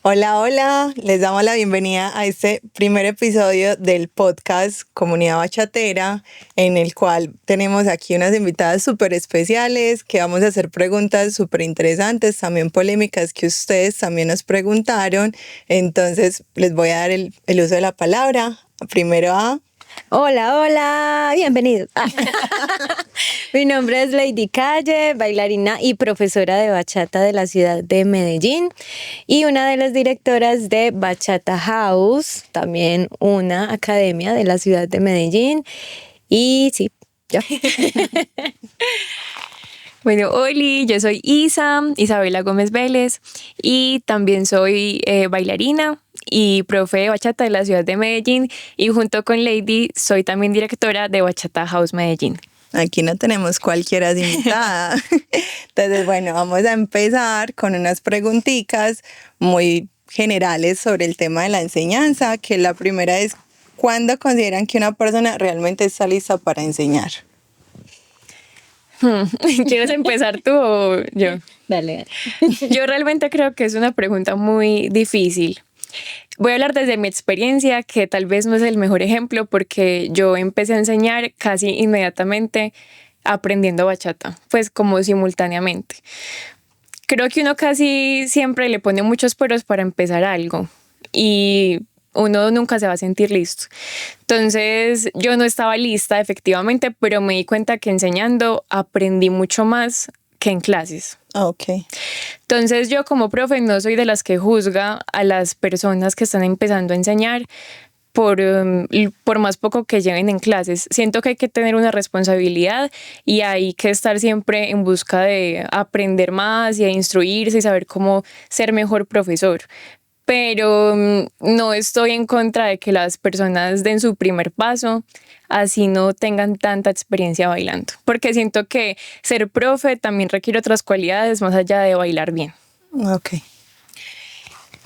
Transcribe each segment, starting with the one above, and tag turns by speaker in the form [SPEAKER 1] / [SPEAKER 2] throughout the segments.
[SPEAKER 1] Hola, hola, les damos la bienvenida a este primer episodio del podcast Comunidad Bachatera, en el cual tenemos aquí unas invitadas súper especiales que vamos a hacer preguntas súper interesantes, también polémicas que ustedes también nos preguntaron. Entonces les voy a dar el uso de la palabra. Primero a...
[SPEAKER 2] Hola, bienvenidos. Mi nombre es Lady Calle, bailarina y profesora de bachata de la ciudad de Medellín y una de las directoras de Bachata House, también una academia de la ciudad de Medellín. Y sí, ya.
[SPEAKER 3] Bueno, Oli, yo soy Isabela Gómez Vélez, y también soy bailarina y profe de bachata de la ciudad de Medellín, y junto con Lady soy también directora de Bachata House Medellín.
[SPEAKER 1] Aquí no tenemos cualquiera de invitada. Entonces, bueno, vamos a empezar con unas preguntitas muy generales sobre el tema de la enseñanza, que la primera es, ¿cuándo consideran que una persona realmente está lista para enseñar?
[SPEAKER 3] ¿Quieres empezar tú o yo?
[SPEAKER 2] Dale.
[SPEAKER 3] Yo realmente creo que es una pregunta muy difícil. Voy a hablar desde mi experiencia, que tal vez no es el mejor ejemplo, porque yo empecé a enseñar casi inmediatamente aprendiendo bachata, pues como simultáneamente. Creo que uno casi siempre le pone muchos peros para empezar algo y uno nunca se va a sentir listo. Entonces yo no estaba lista efectivamente, pero me di cuenta que enseñando aprendí mucho más que en clases.
[SPEAKER 1] Ok.
[SPEAKER 3] Entonces yo como profe no soy de las que juzga a las personas que están empezando a enseñar por más poco que lleven en clases. Siento que hay que tener una responsabilidad y hay que estar siempre en busca de aprender más y de instruirse y saber cómo ser mejor profesor. Pero no estoy en contra de que las personas den su primer paso, así no tengan tanta experiencia bailando. Porque siento que ser profe también requiere otras cualidades más allá de bailar bien.
[SPEAKER 1] Ok.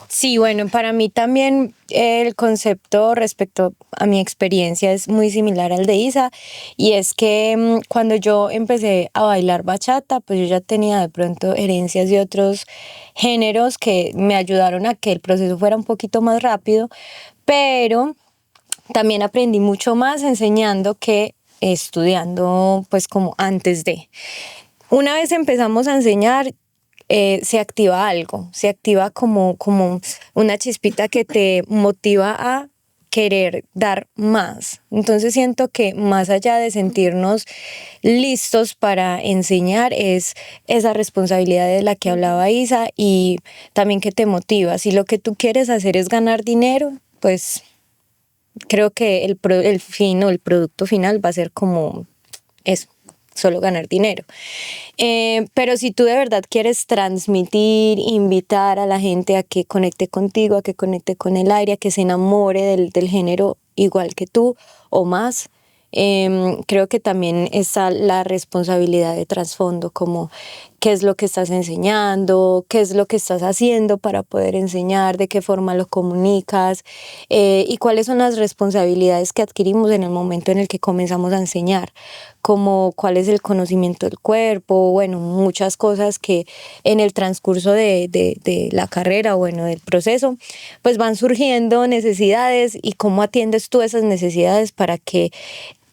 [SPEAKER 2] Sí, bueno, para mí también el concepto respecto a mi experiencia es muy similar al de Isa, y es que cuando yo empecé a bailar bachata, pues yo ya tenía de pronto herencias de otros géneros que me ayudaron a que el proceso fuera un poquito más rápido, pero también aprendí mucho más enseñando que estudiando, pues como antes de. Una vez empezamos a enseñar, se activa algo, se activa como una chispita que te motiva a querer dar más. Entonces siento que más allá de sentirnos listos para enseñar, es esa responsabilidad de la que hablaba Isa, y también que te motiva. Si lo que tú quieres hacer es ganar dinero, pues creo que el fin o el producto final va a ser como eso, solo ganar dinero. Pero si tú de verdad quieres transmitir, invitar a la gente a que conecte contigo, a que conecte con el aire, a que se enamore del género igual que tú o más, creo que también está la responsabilidad de trasfondo, como qué es lo que estás enseñando, qué es lo que estás haciendo para poder enseñar, de qué forma lo comunicas, y cuáles son las responsabilidades que adquirimos en el momento en el que comenzamos a enseñar, como cuál es el conocimiento del cuerpo, bueno, muchas cosas que en el transcurso de la carrera, bueno, del proceso, pues van surgiendo necesidades, y cómo atiendes tú esas necesidades para que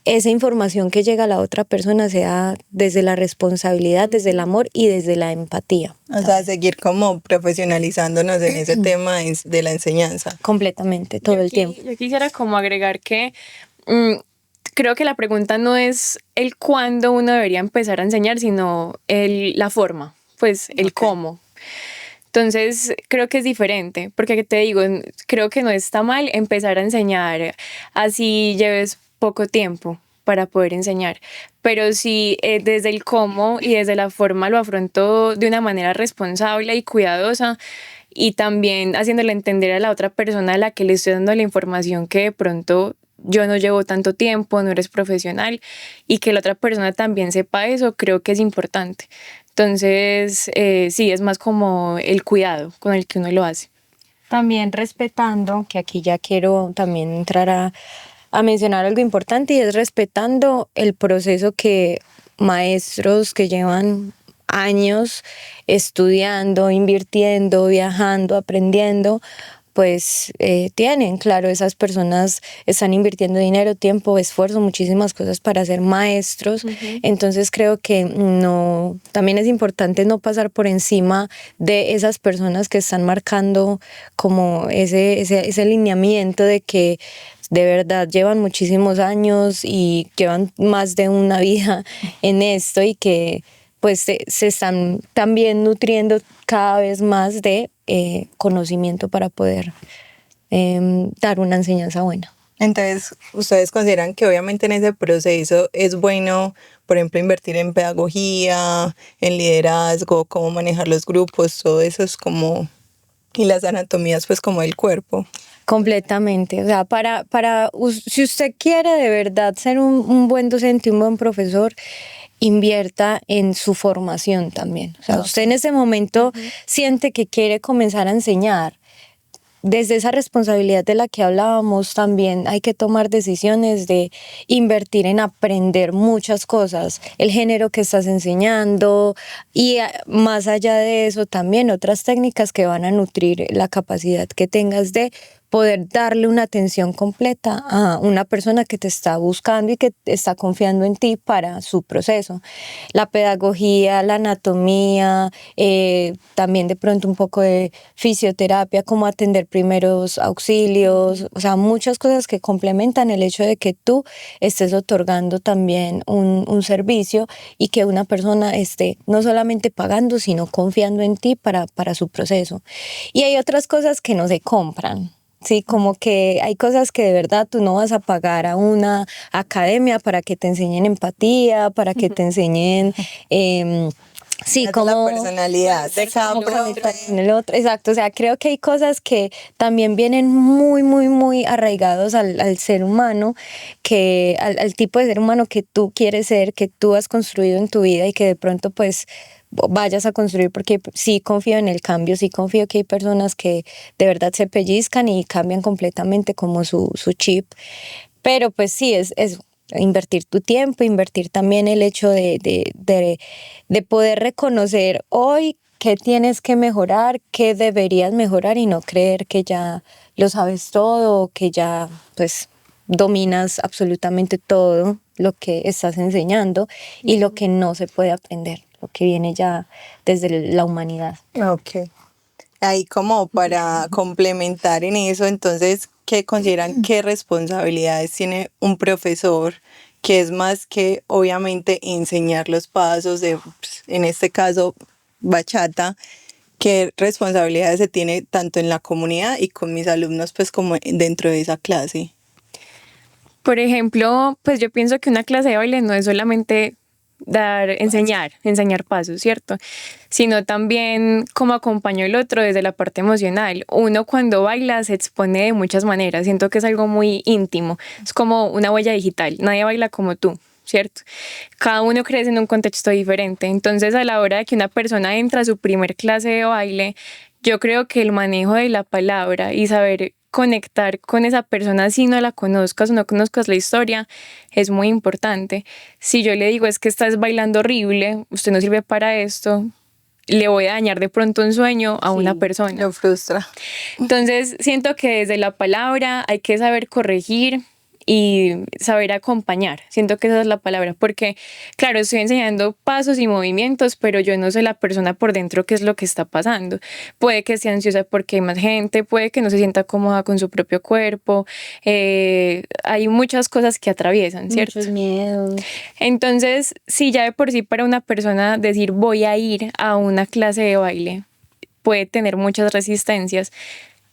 [SPEAKER 2] esa información que llega a la otra persona sea desde la responsabilidad, desde el amor y desde la empatía.
[SPEAKER 1] O sea, seguir como profesionalizándonos en ese tema de la enseñanza.
[SPEAKER 2] Completamente, todo el tiempo.
[SPEAKER 3] Yo quisiera como agregar que creo que la pregunta no es el cuándo uno debería empezar a enseñar, sino la forma, pues el cómo. Entonces, creo que es diferente, porque te digo, creo que no está mal empezar a enseñar así lleves poco tiempo para poder enseñar, pero si desde el cómo y desde la forma lo afronto de una manera responsable y cuidadosa, y también haciéndole entender a la otra persona a la que le estoy dando la información que de pronto yo no llevo tanto tiempo, no eres profesional, y que la otra persona también sepa eso, creo que es importante. Entonces, sí, es más como el cuidado con el que uno lo hace.
[SPEAKER 2] También respetando, que aquí ya quiero también entrar a mencionar algo importante, y es respetando el proceso que maestros que llevan años estudiando, invirtiendo, viajando, aprendiendo, pues tienen, claro, esas personas están invirtiendo dinero, tiempo, esfuerzo, muchísimas cosas para ser maestros. Entonces creo que no, también es importante no pasar por encima de esas personas que están marcando como ese lineamiento de que de verdad llevan muchísimos años y llevan más de una vida en esto y que pues se están también nutriendo cada vez más de conocimiento para poder dar una enseñanza buena.
[SPEAKER 1] Entonces, ¿ustedes consideran que obviamente en ese proceso es bueno, por ejemplo, invertir en pedagogía, en liderazgo, cómo manejar los grupos, todo eso es como, y las anatomías pues como del cuerpo?
[SPEAKER 2] Completamente, o sea, si usted quiere de verdad ser un buen docente, un buen profesor, invierta en su formación también. O sea, usted en ese momento siente que quiere comenzar a enseñar. Desde esa responsabilidad de la que hablábamos, también hay que tomar decisiones de invertir en aprender muchas cosas, el género que estás enseñando y más allá de eso también otras técnicas que van a nutrir la capacidad que tengas de poder darle una atención completa a una persona que te está buscando y que está confiando en ti para su proceso. La pedagogía, la anatomía, también de pronto un poco de fisioterapia, cómo atender primeros auxilios, o sea, muchas cosas que complementan el hecho de que tú estés otorgando también un servicio y que una persona esté no solamente pagando, sino confiando en ti para su proceso. Y hay otras cosas que no se compran. Sí, como que hay cosas que de verdad tú no vas a pagar a una academia para que te enseñen empatía, para que te enseñen... sí,
[SPEAKER 1] como la personalidad de cada
[SPEAKER 2] en el otro. Exacto, o sea, creo que hay cosas que también vienen muy, muy, muy arraigados al ser humano, que al tipo de ser humano que tú quieres ser, que tú has construido en tu vida y que de pronto pues vayas a construir, porque sí confío en el cambio, sí confío que hay personas que de verdad se pellizcan y cambian completamente como su chip, pero pues sí, es invertir tu tiempo, invertir también el hecho de poder reconocer hoy qué tienes que mejorar, qué deberías mejorar y no creer que ya lo sabes todo, que ya pues dominas absolutamente todo lo que estás enseñando y lo que no se puede aprender, lo que viene ya desde la humanidad.
[SPEAKER 1] Ok. Ahí como para complementar en eso, entonces, ¿qué consideran qué responsabilidades tiene un profesor? Que es más que obviamente enseñar los pasos de, pues, en este caso, bachata, qué responsabilidades se tiene tanto en la comunidad y con mis alumnos, pues como dentro de esa clase.
[SPEAKER 3] Por ejemplo, pues yo pienso que una clase de baile no es solamente enseñar pasos, ¿cierto? Sino también cómo acompaño el otro desde la parte emocional. Uno cuando baila se expone de muchas maneras, siento que es algo muy íntimo, es como una huella digital, nadie baila como tú, ¿cierto? Cada uno crece en un contexto diferente, entonces a la hora de que una persona entra a su primer clase de baile, yo creo que el manejo de la palabra y saber conectar con esa persona si no la conozcas o no conozcas la historia es muy importante. Si yo le digo es que estás bailando horrible, usted no sirve para esto, le voy a dañar de pronto un sueño a una persona.
[SPEAKER 1] Lo frustra.
[SPEAKER 3] Entonces siento que desde la palabra hay que saber corregir y saber acompañar. Siento que esa es la palabra, porque claro, estoy enseñando pasos y movimientos, pero yo no soy la persona por dentro qué es lo que está pasando. Puede que esté ansiosa porque hay más gente, puede que no se sienta cómoda con su propio cuerpo. Hay muchas cosas que atraviesan, ¿cierto?
[SPEAKER 2] Muchos miedos.
[SPEAKER 3] Entonces, si ya de por sí para una persona decir voy a ir a una clase de baile puede tener muchas resistencias,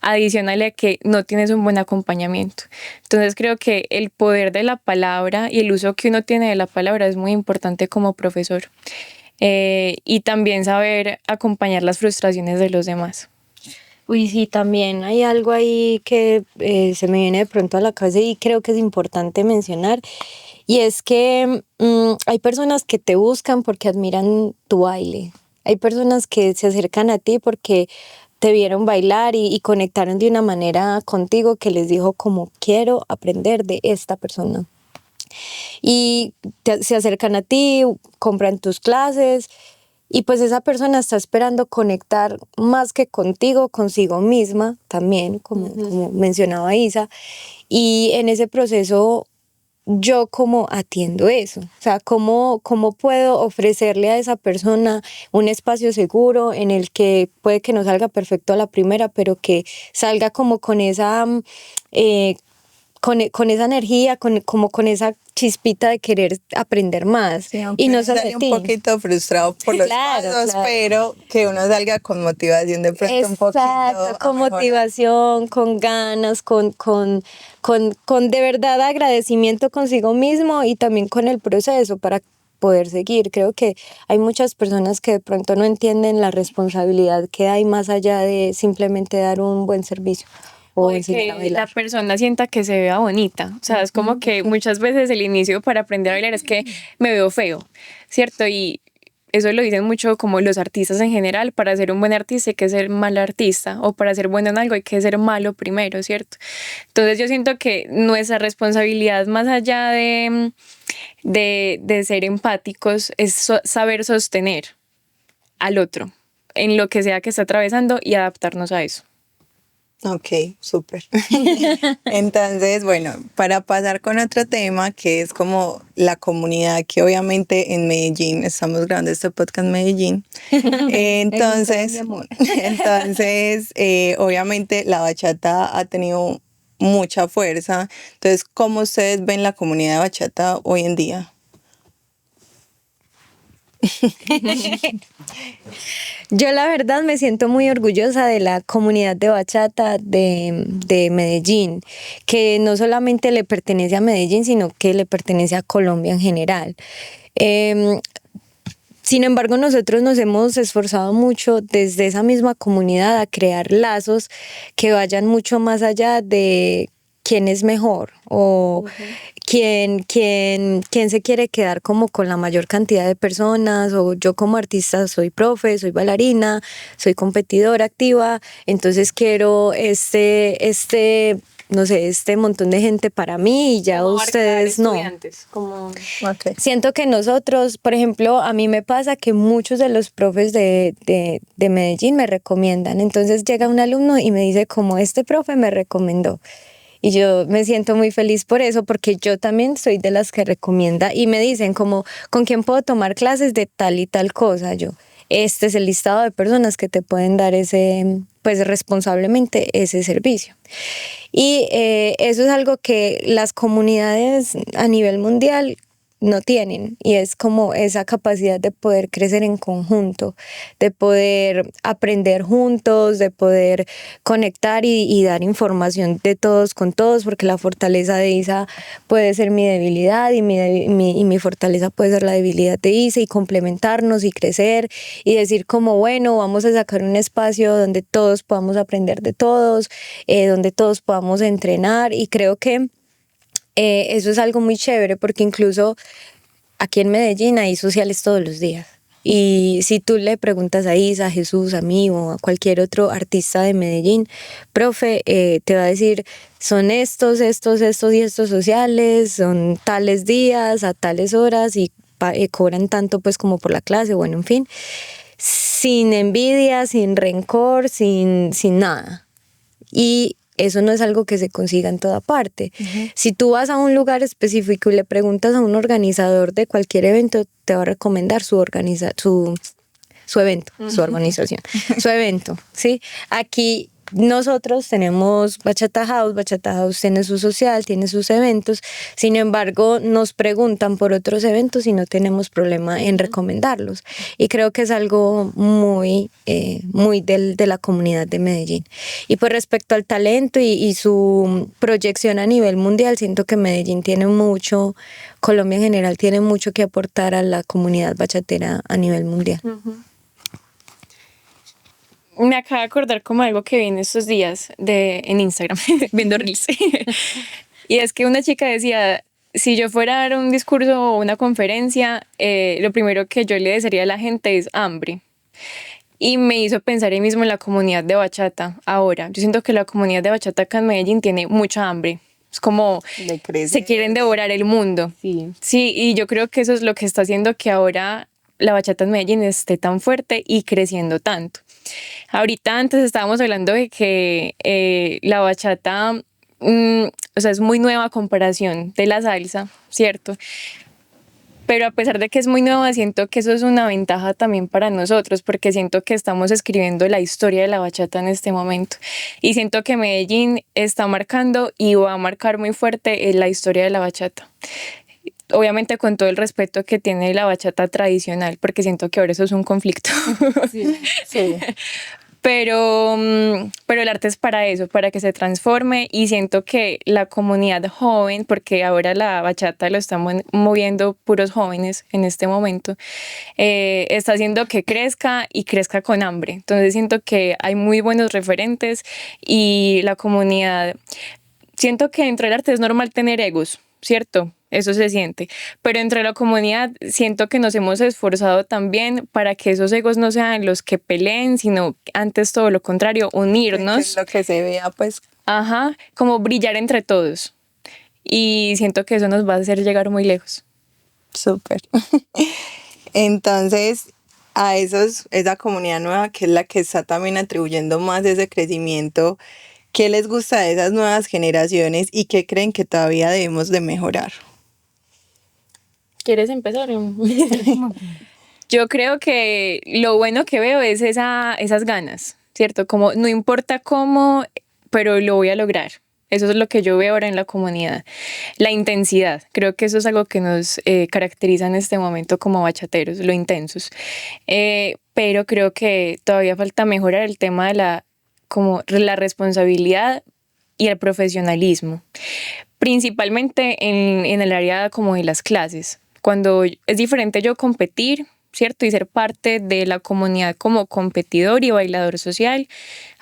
[SPEAKER 3] adicional a que no tienes un buen acompañamiento. Entonces creo que el poder de la palabra y el uso que uno tiene de la palabra es muy importante como profesor. Y también saber acompañar las frustraciones de los demás.
[SPEAKER 2] Uy, sí, también hay algo ahí que se me viene de pronto a la cabeza y creo que es importante mencionar. Y es que hay personas que te buscan porque admiran tu baile. Hay personas que se acercan a ti porque te vieron bailar y conectaron de una manera contigo que les dijo como quiero aprender de esta persona. Y se acercan a ti, compran tus clases Y pues esa persona está esperando conectar más que contigo, consigo misma también, como mencionaba Isa. Y en ese proceso, yo cómo atiendo eso, o sea, cómo puedo ofrecerle a esa persona un espacio seguro en el que puede que no salga perfecto a la primera, pero que salga como con esa eh, con esa energía, como con esa chispita de querer aprender más.
[SPEAKER 1] Sí,
[SPEAKER 2] Y no
[SPEAKER 1] sale un
[SPEAKER 2] ti.
[SPEAKER 1] poquito frustrado por los pasos, pero que uno salga con motivación de pronto un poquito.
[SPEAKER 2] Exacto, con motivación, con ganas, con de verdad agradecimiento consigo mismo y también con el proceso para poder seguir. Creo que hay muchas personas que de pronto no entienden la responsabilidad que hay más allá de simplemente dar un buen servicio.
[SPEAKER 3] O de que la persona sienta que se vea bonita. O sea, es como que muchas veces el inicio para aprender a bailar es que me veo feo, ¿cierto? Y eso lo dicen mucho como los artistas en general, para ser un buen artista hay que ser mal artista, o para ser bueno en algo hay que ser malo primero, ¿cierto? Entonces yo siento que nuestra responsabilidad más allá de ser empáticos es saber sostener al otro en lo que sea que está atravesando y adaptarnos a eso.
[SPEAKER 1] Ok, súper. Entonces, bueno, para pasar con otro tema que es como la comunidad que en Medellín, estamos grabando este podcast en Medellín, entonces obviamente la bachata ha tenido mucha fuerza. Entonces, ¿cómo ustedes ven la comunidad de bachata hoy en día?
[SPEAKER 2] Yo la verdad me siento muy orgullosa de la comunidad de bachata de Medellín, que no solamente le pertenece a Medellín, sino que le pertenece a Colombia en general. Sin embargo, nosotros nos hemos esforzado mucho desde esa misma comunidad a crear lazos que vayan mucho más allá de quién es mejor o quién se quiere quedar como con la mayor cantidad de personas, o yo como artista soy profe, soy bailarina, soy competidora activa, entonces quiero no sé, este montón de gente para mí y ya ustedes no.
[SPEAKER 1] Okay.
[SPEAKER 2] Siento que nosotros, por ejemplo, a mí me pasa que muchos de los profes de Medellín me recomiendan. Entonces llega un alumno y me dice como este profe me recomendó. Y yo me siento muy feliz por eso, porque yo también soy de las que recomienda y me dicen como, ¿con quién puedo tomar clases de tal y tal cosa? Yo, este es el listado de personas que te pueden dar pues responsablemente ese servicio. Y eso es algo que las comunidades a nivel mundial no tienen, y es como esa capacidad de poder crecer en conjunto, de poder aprender juntos, de poder conectar y dar información de todos con todos, porque la fortaleza de Isa puede ser mi debilidad y mi fortaleza puede ser la debilidad de Isa, y complementarnos y crecer y decir como bueno, vamos a sacar un espacio donde todos podamos aprender de todos, donde todos podamos entrenar. Y creo que eso es algo muy chévere, porque incluso aquí en Medellín hay sociales todos los días. Y si tú le preguntas a Isa, a Jesús, a mí o a cualquier otro artista de Medellín, profe, te va a decir, son estos y estos sociales, son tales días, a tales horas, y cobran tanto pues como por la clase, bueno, en fin, sin envidia, sin rencor, sin nada. Y eso no es algo que se consiga en toda parte. Si tú vas a un lugar específico y le preguntas a un organizador de cualquier evento, te va a recomendar su evento, su organización, su evento, ¿sí? Aquí nosotros tenemos Bachata House tiene su social, tiene sus eventos, sin embargo nos preguntan por otros eventos y no tenemos problema en recomendarlos, y creo que es algo muy de la comunidad de Medellín. Y pues respecto al talento y su proyección a nivel mundial, siento que Medellín tiene mucho, Colombia en general tiene mucho que aportar a la comunidad bachatera a nivel mundial.
[SPEAKER 3] Me acabo de acordar como algo que vi en estos días en Instagram, viendo Reels. Y es que una chica decía, si yo fuera a dar un discurso o una conferencia, lo primero que yo le desearía a la gente es hambre. Y me hizo pensar ahí mismo en la comunidad de bachata. Ahora, yo siento que la comunidad de bachata acá en Medellín tiene mucha hambre. Es como se quieren devorar el mundo. Sí, y yo creo que eso es lo que está haciendo que ahora la bachata en Medellín esté tan fuerte y creciendo tanto. Ahorita antes estábamos hablando de que la bachata, o sea, es muy nueva a comparación de la salsa, ¿cierto? Pero a pesar de que es muy nueva, siento que eso es una ventaja también para nosotros, porque siento que estamos escribiendo la historia de la bachata en este momento. Y siento que Medellín está marcando y va a marcar muy fuerte la historia de la bachata. Obviamente con todo el respeto que tiene la bachata tradicional, porque siento que ahora eso es un conflicto.
[SPEAKER 1] Sí, sí.
[SPEAKER 3] Pero el arte es para eso, para que se transforme, y siento que la comunidad joven, porque ahora la bachata lo están moviendo puros jóvenes en este momento, está haciendo que crezca y crezca con hambre. Entonces siento que hay muy buenos referentes y la comunidad, siento que dentro del arte es normal tener egos, ¿cierto? Eso se siente, pero entre la comunidad siento que nos hemos esforzado también para que esos egos no sean los que peleen, sino antes todo lo contrario,
[SPEAKER 1] Que
[SPEAKER 3] unirnos.
[SPEAKER 1] es lo que se vea, pues.
[SPEAKER 3] Ajá, como brillar entre todos. Y siento que eso nos va a hacer llegar muy lejos.
[SPEAKER 1] Súper. Entonces, a esa comunidad nueva que es la que está también atribuyendo más ese crecimiento, ¿qué les gusta de esas nuevas generaciones y qué creen que todavía debemos de mejorar?
[SPEAKER 3] ¿Quieres empezar? Yo creo que lo bueno que veo es esas ganas, ¿cierto? Como no importa cómo, pero lo voy a lograr. Eso es lo que yo veo ahora en la comunidad. La intensidad, creo que eso es algo que nos caracteriza en este momento como bachateros, lo intensos. Pero creo que todavía falta mejorar el tema de como la responsabilidad y el profesionalismo, principalmente en el área como de las clases. Cuando es diferente yo competir, ¿cierto? Y ser parte de la comunidad como competidor y bailador social,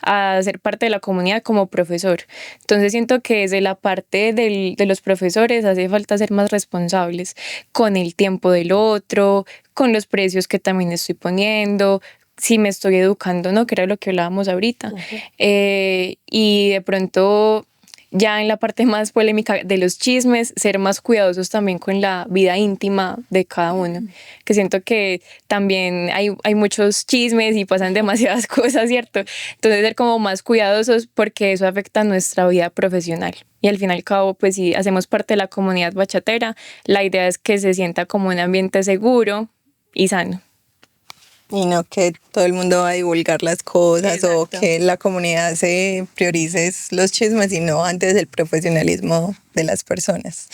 [SPEAKER 3] a ser parte de la comunidad como profesor. Entonces siento que desde la parte de los profesores hace falta ser más responsables con el tiempo del otro, con los precios que también estoy poniendo, si me estoy educando, ¿no? Que era lo que hablábamos ahorita. Y de pronto, ya en la parte más polémica de los chismes, ser más cuidadosos también con la vida íntima de cada uno, que siento que también hay muchos chismes y pasan demasiadas cosas, ¿cierto? Entonces ser como más cuidadosos porque eso afecta nuestra vida profesional. Y al fin y al cabo, pues si hacemos parte de la comunidad bachatera, la idea es que se sienta como un ambiente seguro y sano.
[SPEAKER 1] Y no que todo el mundo va a divulgar las cosas. Exacto. O que la comunidad se priorice los chismes y no antes el profesionalismo de las personas.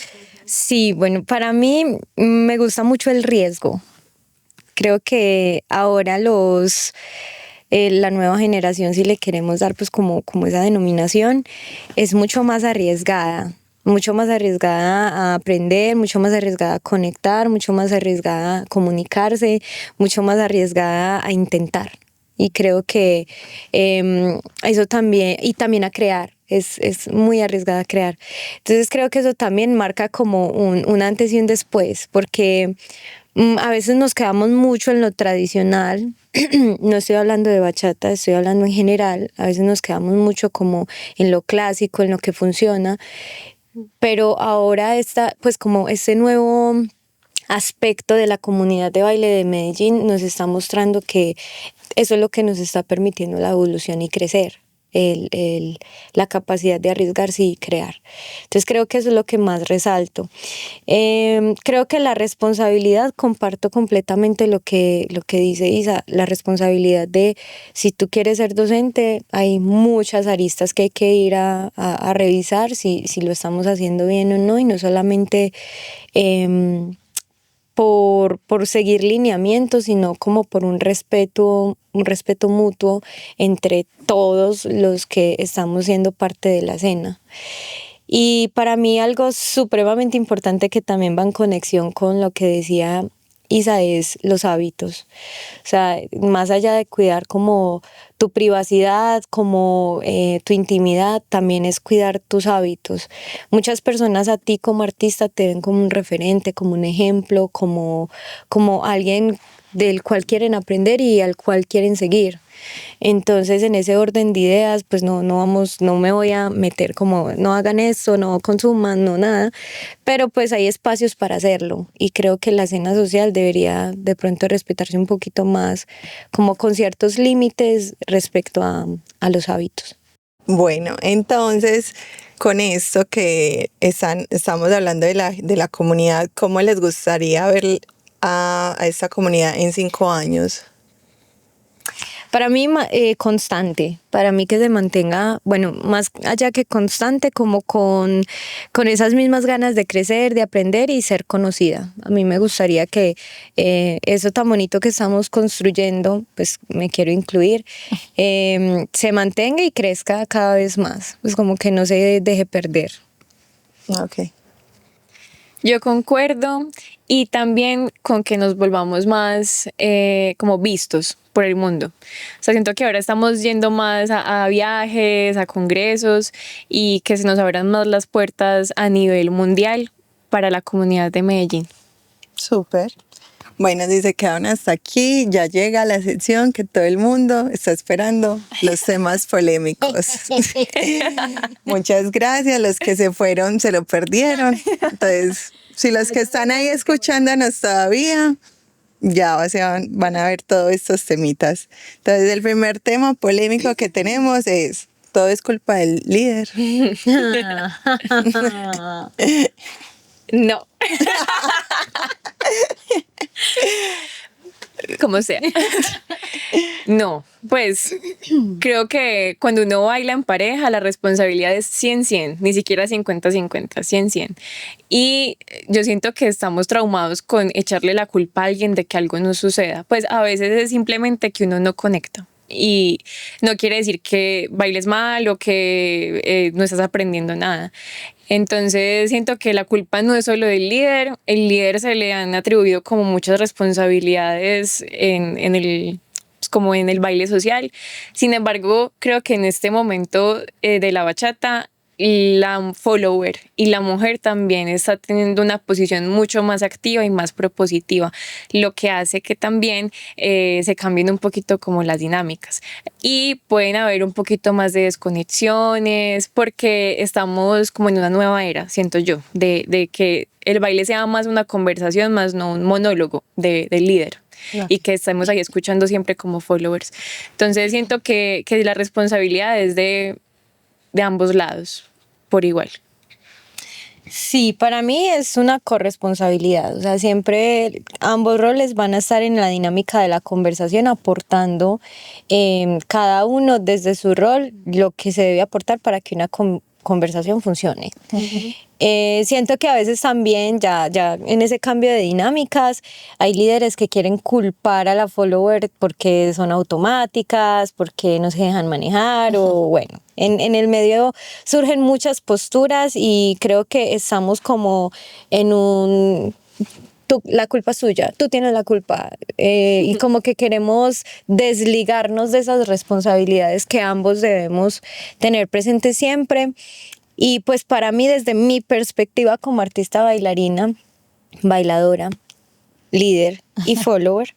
[SPEAKER 2] Sí, bueno, para mí me gusta mucho el riesgo. Creo que ahora la nueva generación, si le queremos dar pues como esa denominación, es mucho más arriesgada a aprender, mucho más arriesgada a conectar, mucho más arriesgada a comunicarse, mucho más arriesgada a intentar. Y creo que eso también, y también a crear, es muy arriesgada a crear. Entonces creo que eso también marca como un antes y un después, porque a veces nos quedamos mucho en lo tradicional. No estoy hablando de bachata, estoy hablando en general. A veces nos quedamos mucho como en lo clásico, en lo que funciona. Pero ahora está, pues como este nuevo aspecto de la comunidad de baile de Medellín nos está mostrando que eso es lo que nos está permitiendo la evolución y crecer. La capacidad de arriesgarse y crear. Entonces creo que eso es lo que más resalto. Creo que la responsabilidad, comparto completamente lo que dice Isa, la responsabilidad de si tú quieres ser docente, hay muchas aristas que hay que ir a revisar si lo estamos haciendo bien o no, y no solamente por seguir lineamientos, sino como por un respeto mutuo entre todos los que estamos siendo parte de la escena. Y para mí algo supremamente importante que también va en conexión con lo que decía Isa es los hábitos. O sea, más allá de cuidar como tu privacidad, como tu intimidad, también es cuidar tus hábitos. Muchas personas a ti como artista te ven como un referente, como un ejemplo, como alguien del cual quieren aprender y al cual quieren seguir. Entonces, en ese orden de ideas, pues no me voy a meter como no hagan esto, no consuman, no nada, pero pues hay espacios para hacerlo y creo que la escena social debería de pronto respetarse un poquito más, como con ciertos límites respecto a los hábitos.
[SPEAKER 1] Bueno, entonces, con esto que estamos hablando de la comunidad, ¿cómo les gustaría ver a esta comunidad en 5 años?
[SPEAKER 2] Para mí, constante, para mí que se mantenga, bueno, más allá que constante, como con esas mismas ganas de crecer, de aprender y ser conocida. A mí me gustaría que eso tan bonito que estamos construyendo, pues me quiero incluir, se mantenga y crezca cada vez más, pues como que no se deje perder.
[SPEAKER 1] Ok.
[SPEAKER 3] Yo concuerdo y también con que nos volvamos más como vistos por el mundo. O sea, siento que ahora estamos yendo más a viajes, a congresos y que se nos abran más las puertas a nivel mundial para la comunidad de Medellín.
[SPEAKER 1] Súper. Bueno, si se quedaron hasta aquí, ya llega la sección que todo el mundo está esperando, los temas polémicos. Muchas gracias, los que se fueron se lo perdieron. Entonces, si los que están ahí escuchándonos todavía, ya van a ver todos estos temitas. Entonces, el primer tema polémico que tenemos es, todo es culpa del líder.
[SPEAKER 3] No. Como sea. No, pues creo que cuando uno baila en pareja la responsabilidad es 100-100, ni siquiera 50-50, 100-100. Y yo siento que estamos traumados con echarle la culpa a alguien de que algo no suceda. Pues a veces es simplemente que uno no conecta. Y no quiere decir que bailes mal o que no estás aprendiendo nada. Entonces siento que la culpa no es solo del líder, el líder se le han atribuido como muchas responsabilidades en el como en el baile social. Sin embargo, creo que en este momento de la bachata, la follower y la mujer también está teniendo una posición mucho más activa y más propositiva, lo que hace que también se cambien un poquito como las dinámicas y pueden haber un poquito más de desconexiones porque estamos como en una nueva era, siento yo, de que el baile sea más una conversación, más no un monólogo del líder. No. Y que estamos ahí escuchando siempre como followers. Entonces siento que la responsabilidad es de ambos lados, por igual.
[SPEAKER 2] Sí, para mí es una corresponsabilidad, o sea, siempre ambos roles van a estar en la dinámica de la conversación aportando cada uno desde su rol lo que se debe aportar para que una conversación funcione. Uh-huh. Siento que a veces también ya en ese cambio de dinámicas hay líderes que quieren culpar a la follower porque son automáticas, porque no se dejan manejar. Uh-huh. O bueno, en el medio surgen muchas posturas y creo que estamos como en un... la culpa es tuya, tú tienes la culpa y como que queremos desligarnos de esas responsabilidades que ambos debemos tener presentes siempre. Y pues para mí, desde mi perspectiva como artista bailarina, bailadora, líder y follower,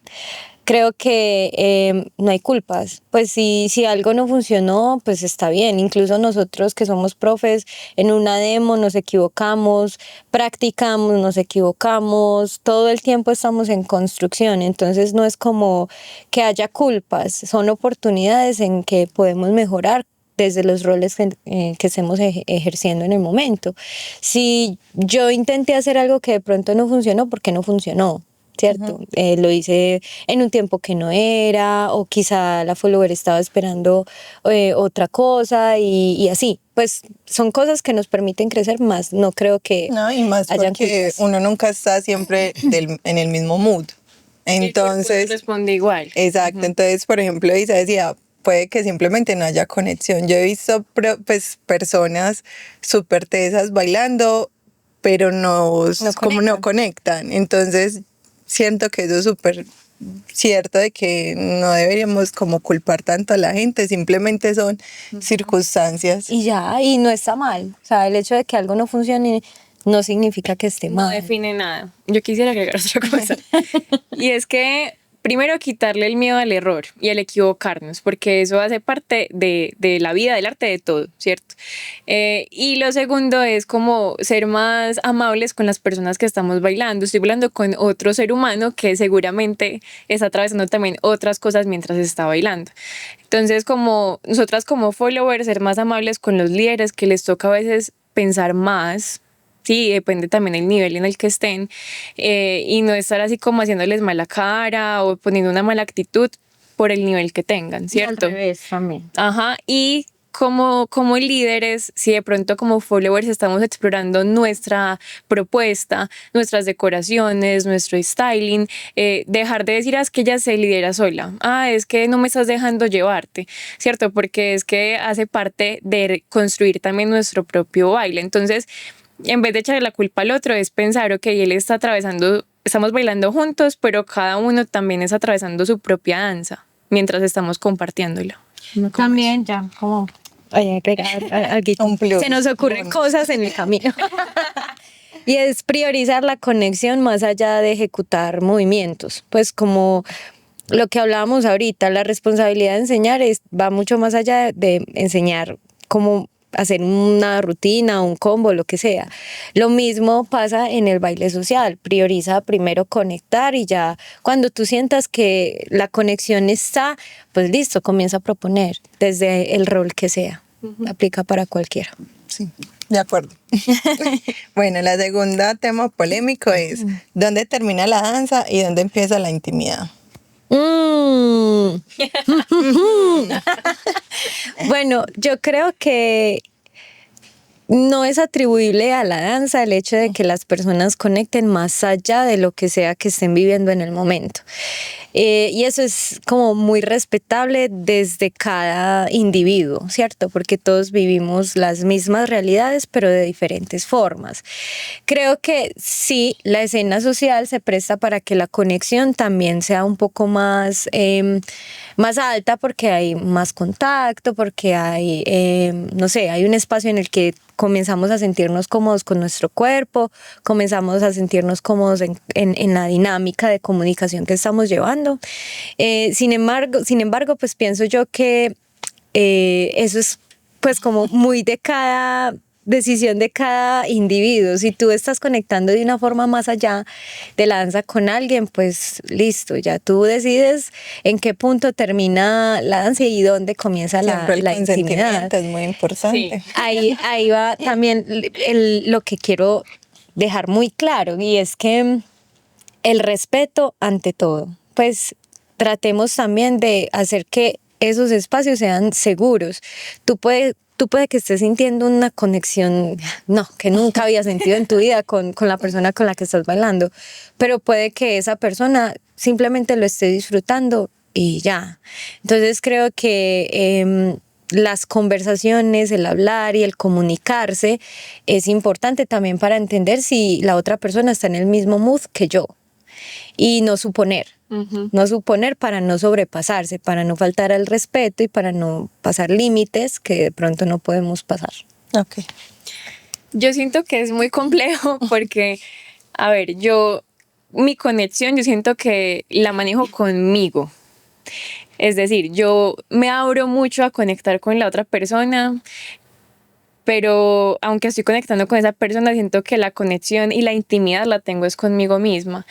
[SPEAKER 2] creo que no hay culpas. Pues si algo no funcionó, pues está bien. Incluso nosotros que somos profes, en una demo nos equivocamos, practicamos, nos equivocamos, todo el tiempo estamos en construcción. Entonces no es como que haya culpas, son oportunidades en que podemos mejorar desde los roles que estemos ejerciendo en el momento. Si yo intenté hacer algo que de pronto no funcionó, ¿por qué no funcionó? ¿Cierto? Uh-huh. Lo hice en un tiempo que no era, o quizá la follower estaba esperando otra cosa y así. Pues son cosas que nos permiten crecer más. No creo que
[SPEAKER 1] no, y más porque culpas. Uno nunca está siempre en el mismo mood. Entonces
[SPEAKER 3] responde igual.
[SPEAKER 1] Exacto. Uh-huh. Entonces, por ejemplo, Isa decía, puede que simplemente no haya conexión. Yo he visto pues personas súper tesas bailando, pero no conectan. Entonces siento que eso es súper cierto de que no deberíamos como culpar tanto a la gente, simplemente son circunstancias.
[SPEAKER 2] Y ya, y no está mal. O sea, el hecho de que algo no funcione no significa que esté mal.
[SPEAKER 3] No define nada. Yo quisiera agregar otra cosa. Y es que primero quitarle el miedo al error y al equivocarnos, porque eso hace parte de la vida, del arte, de todo, ¿cierto? Y lo segundo es como ser más amables con las personas que estamos bailando. Estoy bailando con otro ser humano que seguramente está atravesando también otras cosas mientras está bailando. Entonces, como nosotras como followers, ser más amables con los líderes, que les toca a veces pensar más. Sí, depende también del nivel en el que estén, y no estar así como haciéndoles mala cara o poniendo una mala actitud por el nivel que tengan, ¿cierto?
[SPEAKER 2] Y al revés también.
[SPEAKER 3] Ajá, y como líderes, si de pronto como followers estamos explorando nuestra propuesta, nuestras decoraciones, nuestro styling, dejar de decir, es que ella se lidera sola, es que no me estás dejando llevarte, ¿cierto? Porque es que hace parte de construir también nuestro propio baile. Entonces, en vez de echarle la culpa al otro, es pensar, ok, él está atravesando, estamos bailando juntos, pero cada uno también está atravesando su propia danza mientras estamos compartiéndolo.
[SPEAKER 2] También ya, como agregar algo.
[SPEAKER 1] Un plus.
[SPEAKER 2] Se nos ocurren cosas en el camino. Y es priorizar la conexión más allá de ejecutar movimientos. Pues como lo que hablábamos ahorita, la responsabilidad de enseñar va mucho más allá de enseñar cómo hacer una rutina, un combo, lo que sea. Lo mismo pasa en el baile social. Prioriza primero conectar y ya cuando tú sientas que la conexión está, pues listo, comienza a proponer desde el rol que sea. Aplica para cualquiera.
[SPEAKER 1] Sí, de acuerdo. Bueno, la segunda tema polémico es ¿dónde termina la danza y dónde empieza la intimidad?
[SPEAKER 2] Bueno, yo creo que no es atribuible a la danza el hecho de que las personas conecten más allá de lo que sea que estén viviendo en el momento. Y eso es como muy respetable desde cada individuo, ¿cierto? Porque todos vivimos las mismas realidades, pero de diferentes formas. Creo que sí, la escena social se presta para que la conexión también sea un poco más, más alta, porque hay más contacto, porque hay, no sé, hay un espacio en el que comenzamos a sentirnos cómodos con nuestro cuerpo, comenzamos a sentirnos cómodos en la dinámica de comunicación que estamos llevando. Sin embargo, pues pienso yo que eso es pues como muy de cada decisión de cada individuo. Si tú estás conectando de una forma más allá de la danza con alguien, pues listo, ya tú decides en qué punto termina la danza y dónde comienza la intimidad.
[SPEAKER 1] Es muy importante.
[SPEAKER 3] Sí.
[SPEAKER 2] Ahí va también lo que quiero dejar muy claro, y es que el respeto ante todo. Pues tratemos también de hacer que esos espacios sean seguros. Tú puede que estés sintiendo una conexión que nunca habías sentido en tu vida con la persona con la que estás bailando, pero puede que esa persona simplemente lo esté disfrutando y ya. Entonces creo que las conversaciones, el hablar y el comunicarse es importante también para entender si la otra persona está en el mismo mood que yo. Y no suponer, no suponer para no sobrepasarse, para no faltar al respeto y para no pasar límites que de pronto no podemos pasar.
[SPEAKER 1] Ok.
[SPEAKER 3] Yo siento que es muy complejo porque, a ver, mi conexión, yo siento que la manejo conmigo. Es decir, yo me abro mucho a conectar con la otra persona, pero aunque estoy conectando con esa persona, siento que la conexión y la intimidad la tengo es conmigo misma.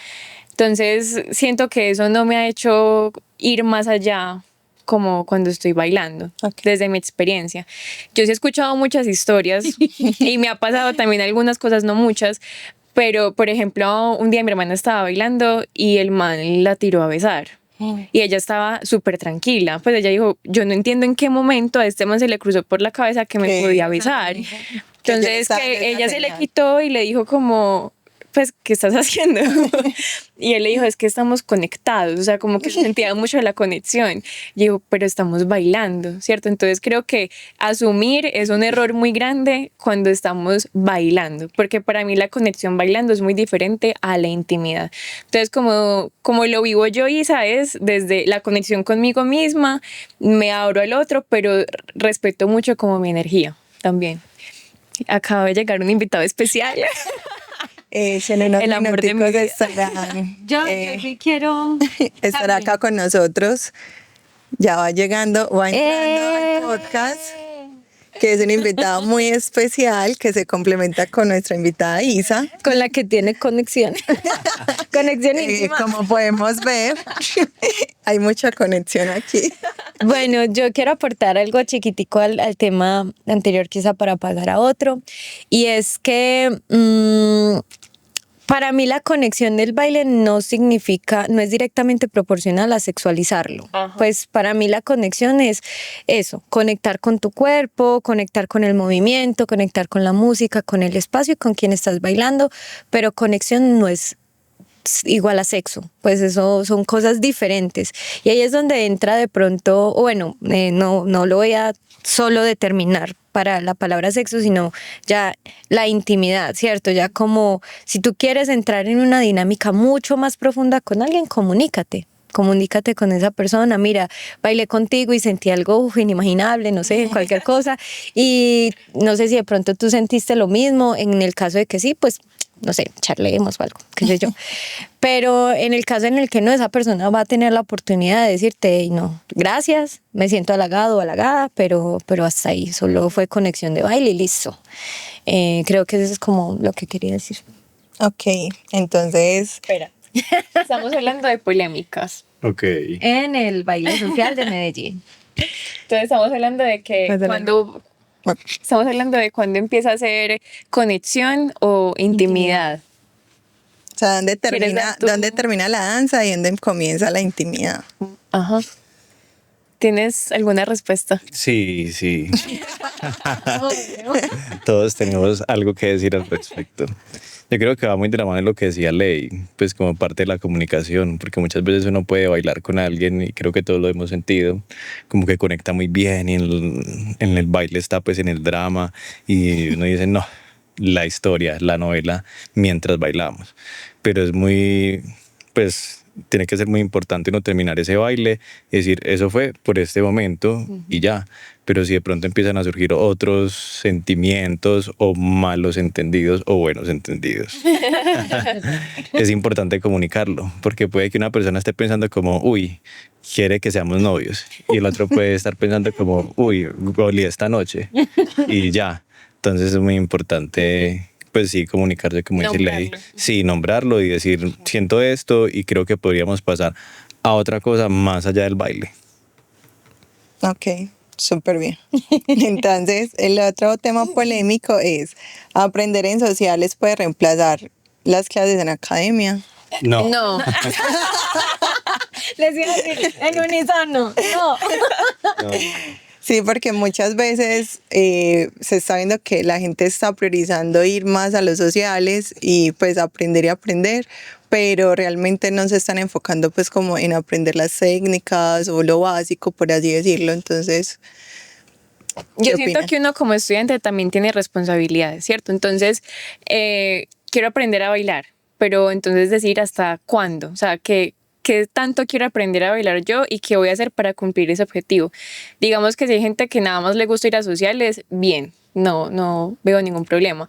[SPEAKER 3] Entonces siento que eso no me ha hecho ir más allá como cuando estoy bailando, desde mi experiencia. Yo sí he escuchado muchas historias y me ha pasado también algunas cosas, no muchas, pero por ejemplo, un día mi hermana estaba bailando y el man la tiró a besar. Y ella estaba súper tranquila, pues ella dijo, yo no entiendo en qué momento a este man se le cruzó por la cabeza que me podía besar. Entonces que ella se le quitó y le dijo como, pues, ¿qué estás haciendo? Y él le dijo, es que estamos conectados, o sea, como que sentía mucho la conexión. Y digo, pero estamos bailando, ¿cierto? Entonces creo que asumir es un error muy grande cuando estamos bailando, porque para mí la conexión bailando es muy diferente a la intimidad. Entonces, como lo vivo yo, Isa, es desde la conexión conmigo misma, me abro al otro, pero respeto mucho como mi energía también. Acaba de llegar un invitado especial.
[SPEAKER 1] En unos
[SPEAKER 3] El amor de mi
[SPEAKER 1] minuticos
[SPEAKER 3] vida.
[SPEAKER 1] estarán,
[SPEAKER 2] Yo sí quiero.
[SPEAKER 1] estará acá con nosotros. Ya va llegando, va entrando al podcast, que es un invitado muy especial que se complementa con nuestra invitada Isa.
[SPEAKER 2] Con la que tiene conexión. Conexión íntima.
[SPEAKER 1] Como podemos ver, hay mucha conexión aquí.
[SPEAKER 2] Bueno, yo quiero aportar algo chiquitico al tema anterior, quizá para pasar a otro, y es que para mí la conexión del baile no significa, no es directamente proporcional a sexualizarlo.
[SPEAKER 3] Ajá.
[SPEAKER 2] Pues para mí la conexión es eso, conectar con tu cuerpo, conectar con el movimiento, conectar con la música, con el espacio y con quien estás bailando, pero conexión no es igual a sexo, pues eso son cosas diferentes. Y ahí es donde entra de pronto, no lo voy a solo determinar para la palabra sexo, sino ya la intimidad, ¿cierto? Ya como si tú quieres entrar en una dinámica mucho más profunda con alguien, comunícate con esa persona, mira, bailé contigo y sentí algo inimaginable, no sé, cualquier cosa, y no sé si de pronto tú sentiste lo mismo, en el caso de que sí, pues no sé, charlemos o algo, qué sé yo. Pero en el caso en el que no, esa persona va a tener la oportunidad de decirte, no, gracias, me siento halagado o halagada, pero hasta ahí, solo fue conexión de baile y listo. Creo que eso es como lo que quería decir.
[SPEAKER 1] Ok, entonces,
[SPEAKER 3] Espera. Estamos hablando de polémicas.
[SPEAKER 4] Ok.
[SPEAKER 2] En el baile social de Medellín.
[SPEAKER 3] Entonces estamos hablando de que
[SPEAKER 1] Adelante.
[SPEAKER 3] estamos hablando de cuando empieza a ser conexión o intimidad.
[SPEAKER 1] o sea, ¿dónde
[SPEAKER 3] ¿Quieres
[SPEAKER 1] termina,
[SPEAKER 3] dar tú?
[SPEAKER 1] dónde termina la danza y dónde comienza la intimidad?
[SPEAKER 3] Ajá. ¿Tienes alguna respuesta?
[SPEAKER 4] Sí, sí. Todos tenemos algo que decir al respecto. Yo creo que va muy de la mano de lo que decía Ley, pues como parte de la comunicación, porque muchas veces uno puede bailar con alguien y creo que todos lo hemos sentido, como que conecta muy bien y en el baile está pues en el drama y uno dice, no, la historia, la novela, mientras bailamos. Pero es muy, pues tiene que ser muy importante no terminar ese baile y decir, eso fue por este momento y ya. Pero si de pronto empiezan a surgir otros sentimientos o malos entendidos o buenos entendidos, es importante comunicarlo, porque puede que una persona esté pensando como, uy, quiere que seamos novios, y el otro puede estar pensando como, uy, golí esta noche, y ya. Entonces es muy importante, pues sí, comunicarse, como dice Ley.
[SPEAKER 3] Nombrarlo.
[SPEAKER 4] Sí, nombrarlo y decir, siento esto y creo que podríamos pasar a otra cosa más allá del baile.
[SPEAKER 1] Ok, súper bien. Entonces, el otro tema polémico es, ¿aprender en sociales puede reemplazar las clases en academia?
[SPEAKER 4] No.
[SPEAKER 3] No.
[SPEAKER 2] Les iba a decir en unísono. No.
[SPEAKER 1] Sí, porque muchas veces se está viendo que la gente está priorizando ir más a los sociales y pues aprender y aprender, pero realmente no se están enfocando pues como en aprender las técnicas o lo básico, por así decirlo. Entonces, ¿qué
[SPEAKER 3] Yo siento
[SPEAKER 1] opina?
[SPEAKER 3] que uno como estudiante también tiene responsabilidades, ¿cierto? Entonces, quiero aprender a bailar, pero entonces decir hasta cuándo, o sea, ¿qué tanto quiero aprender a bailar yo y qué voy a hacer para cumplir ese objetivo? Digamos que si hay gente que nada más le gusta ir a sociales, bien, no veo ningún problema.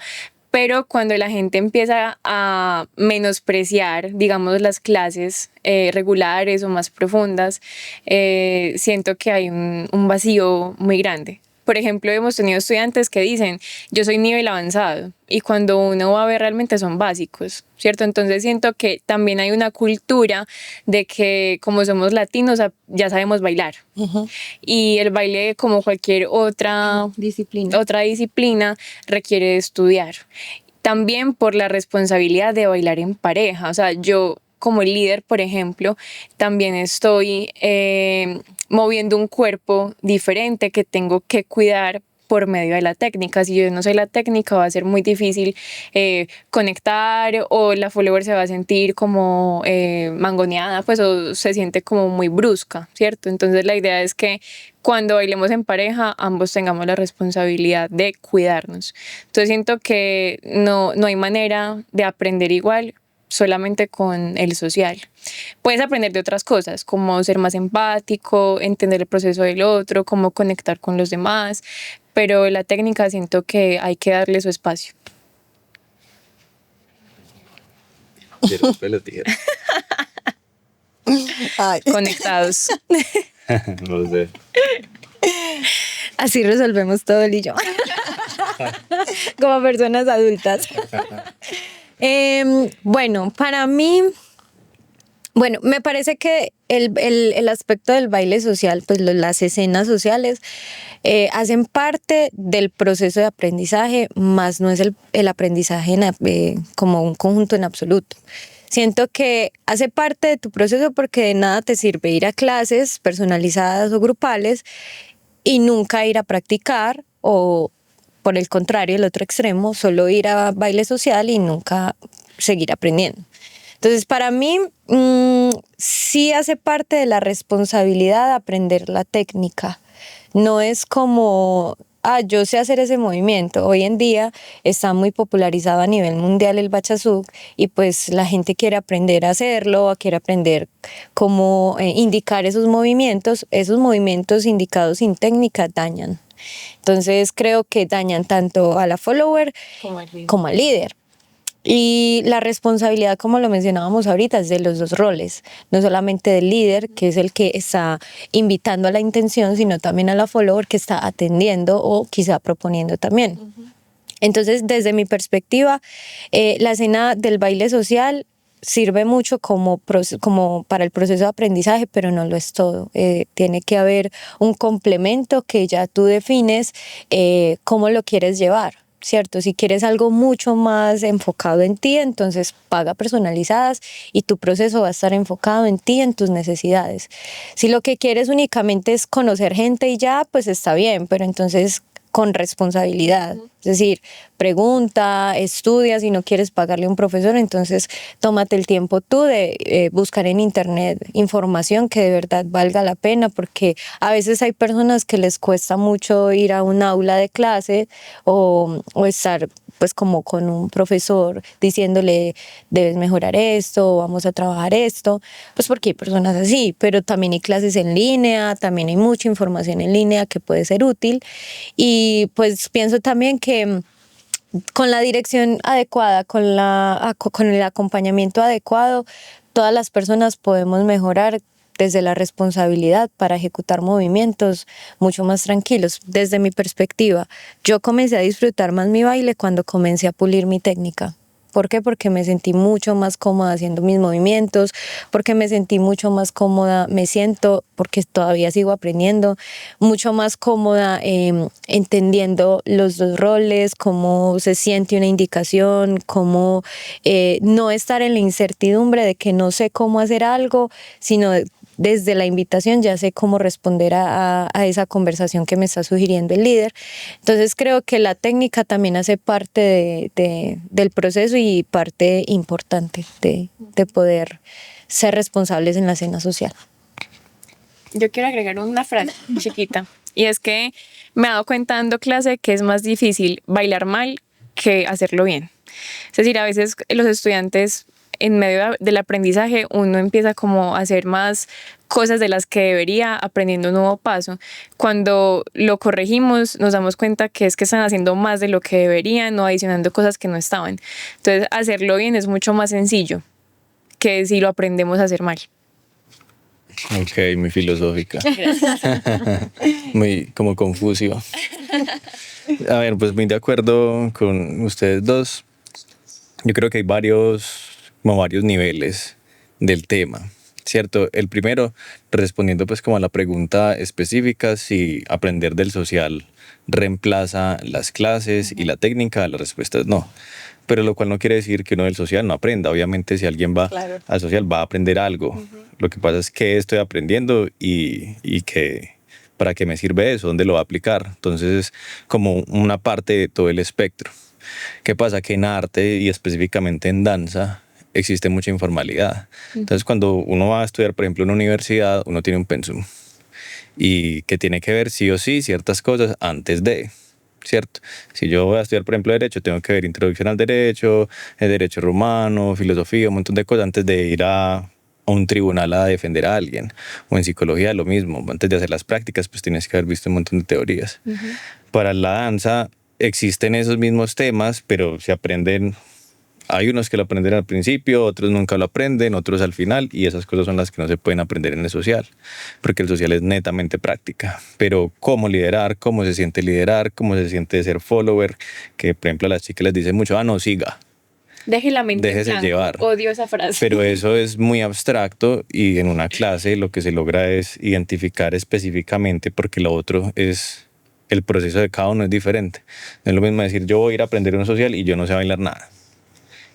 [SPEAKER 3] Pero cuando la gente empieza a menospreciar, digamos, las clases regulares o más profundas, siento que hay un vacío muy grande. Por ejemplo, hemos tenido estudiantes que dicen, yo soy nivel avanzado, y cuando uno va a ver realmente son básicos, ¿cierto? Entonces siento que también hay una cultura de que como somos latinos ya sabemos bailar. Y el baile, como cualquier otra disciplina, requiere estudiar. También por la responsabilidad de bailar en pareja. O sea, yo como líder, por ejemplo, también estoy moviendo un cuerpo diferente que tengo que cuidar por medio de la técnica. Si yo no sé la técnica, va a ser muy difícil conectar, o la follower se va a sentir como mangoneada, pues, o se siente como muy brusca, ¿cierto? Entonces la idea es que cuando bailemos en pareja, ambos tengamos la responsabilidad de cuidarnos. Entonces siento que no hay manera de aprender igual solamente con el social. Puedes aprender de otras cosas, como ser más empático, entender el proceso del otro, cómo conectar con los demás, pero la técnica siento que hay que darle su espacio.
[SPEAKER 4] Piedra, papel o tijera.
[SPEAKER 1] Ay.
[SPEAKER 3] Conectados.
[SPEAKER 4] No sé.
[SPEAKER 2] Así resolvemos todo él y yo. Como personas adultas. Bueno, para mí, bueno, me parece que el aspecto del baile social, pues las escenas sociales, hacen parte del proceso de aprendizaje, más no es el aprendizaje como un conjunto en absoluto. Siento que hace parte de tu proceso porque de nada te sirve ir a clases personalizadas o grupales y nunca ir a practicar, o por el contrario, el otro extremo, solo ir a baile social y nunca seguir aprendiendo. Entonces, para mí, sí hace parte de la responsabilidad de aprender la técnica. No es como, yo sé hacer ese movimiento. Hoy en día está muy popularizado a nivel mundial el Bachazuk y pues la gente quiere aprender a hacerlo, quiere aprender cómo indicar esos movimientos. Esos movimientos indicados sin técnica dañan. Entonces creo que dañan tanto a la follower como al líder. Y la responsabilidad, como lo mencionábamos ahorita, es de los dos roles, no solamente del líder, que es el que está invitando a la intención, sino también a la follower que está atendiendo o quizá proponiendo también. Entonces, desde mi perspectiva, la escena del baile social sirve mucho como para el proceso de aprendizaje, pero no lo es todo. Tiene que haber un complemento que ya tú defines cómo lo quieres llevar, ¿cierto? Si quieres algo mucho más enfocado en ti, entonces paga personalizadas y tu proceso va a estar enfocado en ti, en tus necesidades. Si lo que quieres únicamente es conocer gente y ya, pues está bien, pero entonces con responsabilidad. Es decir, pregunta, estudia, si no quieres pagarle a un profesor, entonces tómate el tiempo tú de buscar en internet información que de verdad valga la pena, porque a veces hay personas que les cuesta mucho ir a un aula de clase o estar pues como con un profesor diciéndole debes mejorar esto, vamos a trabajar esto, pues porque hay personas así, pero también hay clases en línea, también hay mucha información en línea que puede ser útil y pues pienso también que con la dirección adecuada, con el acompañamiento adecuado, todas las personas podemos mejorar desde la responsabilidad para ejecutar movimientos mucho más tranquilos. Desde mi perspectiva, yo comencé a disfrutar más mi baile cuando comencé a pulir mi técnica. ¿Por qué? Porque me sentí mucho más cómoda haciendo mis movimientos, porque me sentí mucho más cómoda, me siento, porque todavía sigo aprendiendo, mucho más cómoda entendiendo los dos roles, cómo se siente una indicación, cómo no estar en la incertidumbre de que no sé cómo hacer algo, sino desde la invitación ya sé cómo responder a esa conversación que me está sugiriendo el líder. Entonces creo que la técnica también hace parte del proceso y parte importante de poder ser responsables en la escena social.
[SPEAKER 3] Yo quiero agregar una frase chiquita, y es que me he dado cuenta dando clase que es más difícil bailar mal que hacerlo bien. Es decir, a veces los estudiantes en medio del aprendizaje uno empieza como a hacer más cosas de las que debería, aprendiendo un nuevo paso. Cuando lo corregimos nos damos cuenta que es que están haciendo más de lo que deberían o adicionando cosas que no estaban. Entonces hacerlo bien es mucho más sencillo que si lo aprendemos a hacer mal.
[SPEAKER 4] Ok, muy filosófica. Muy como Confucio. A ver, pues muy de acuerdo con ustedes dos. Yo creo que hay varios niveles del tema, ¿cierto? El primero, respondiendo pues como a la pregunta específica, si aprender del social reemplaza las clases y la técnica, la respuesta es no. Pero lo cual no quiere decir que uno del social no aprenda. Obviamente si alguien va al social va a aprender algo. Lo que pasa es que estoy aprendiendo y que para qué me sirve eso, dónde lo va a aplicar. Entonces es como una parte de todo el espectro. ¿Qué pasa? Que en arte y específicamente en danza existe mucha informalidad. Entonces, cuando uno va a estudiar, por ejemplo, en una universidad, uno tiene un pensum y que tiene que ver sí o sí ciertas cosas antes de, ¿cierto? Si yo voy a estudiar, por ejemplo, Derecho, tengo que ver Introducción al Derecho, el Derecho Romano, Filosofía, un montón de cosas antes de ir a un tribunal a defender a alguien. O en psicología lo mismo. Antes de hacer las prácticas, pues tienes que haber visto un montón de teorías. Para la danza existen esos mismos temas, pero se aprenden Hay unos que lo aprenden al principio, otros nunca lo aprenden, otros al final, y esas cosas son las que no se pueden aprender en el social, porque el social es netamente práctica. Pero cómo liderar, cómo se siente liderar, cómo se siente ser follower, que por ejemplo a las chicas les dicen mucho, no, siga.
[SPEAKER 3] Deje la mente en
[SPEAKER 4] Déjese
[SPEAKER 3] blanco.
[SPEAKER 4] llevar.
[SPEAKER 3] Odio esa frase.
[SPEAKER 4] Pero eso es muy abstracto y en una clase lo que se logra es identificar específicamente, porque lo otro es, el proceso de cada uno es diferente. No es lo mismo decir yo voy a ir a aprender un social y yo no sé bailar nada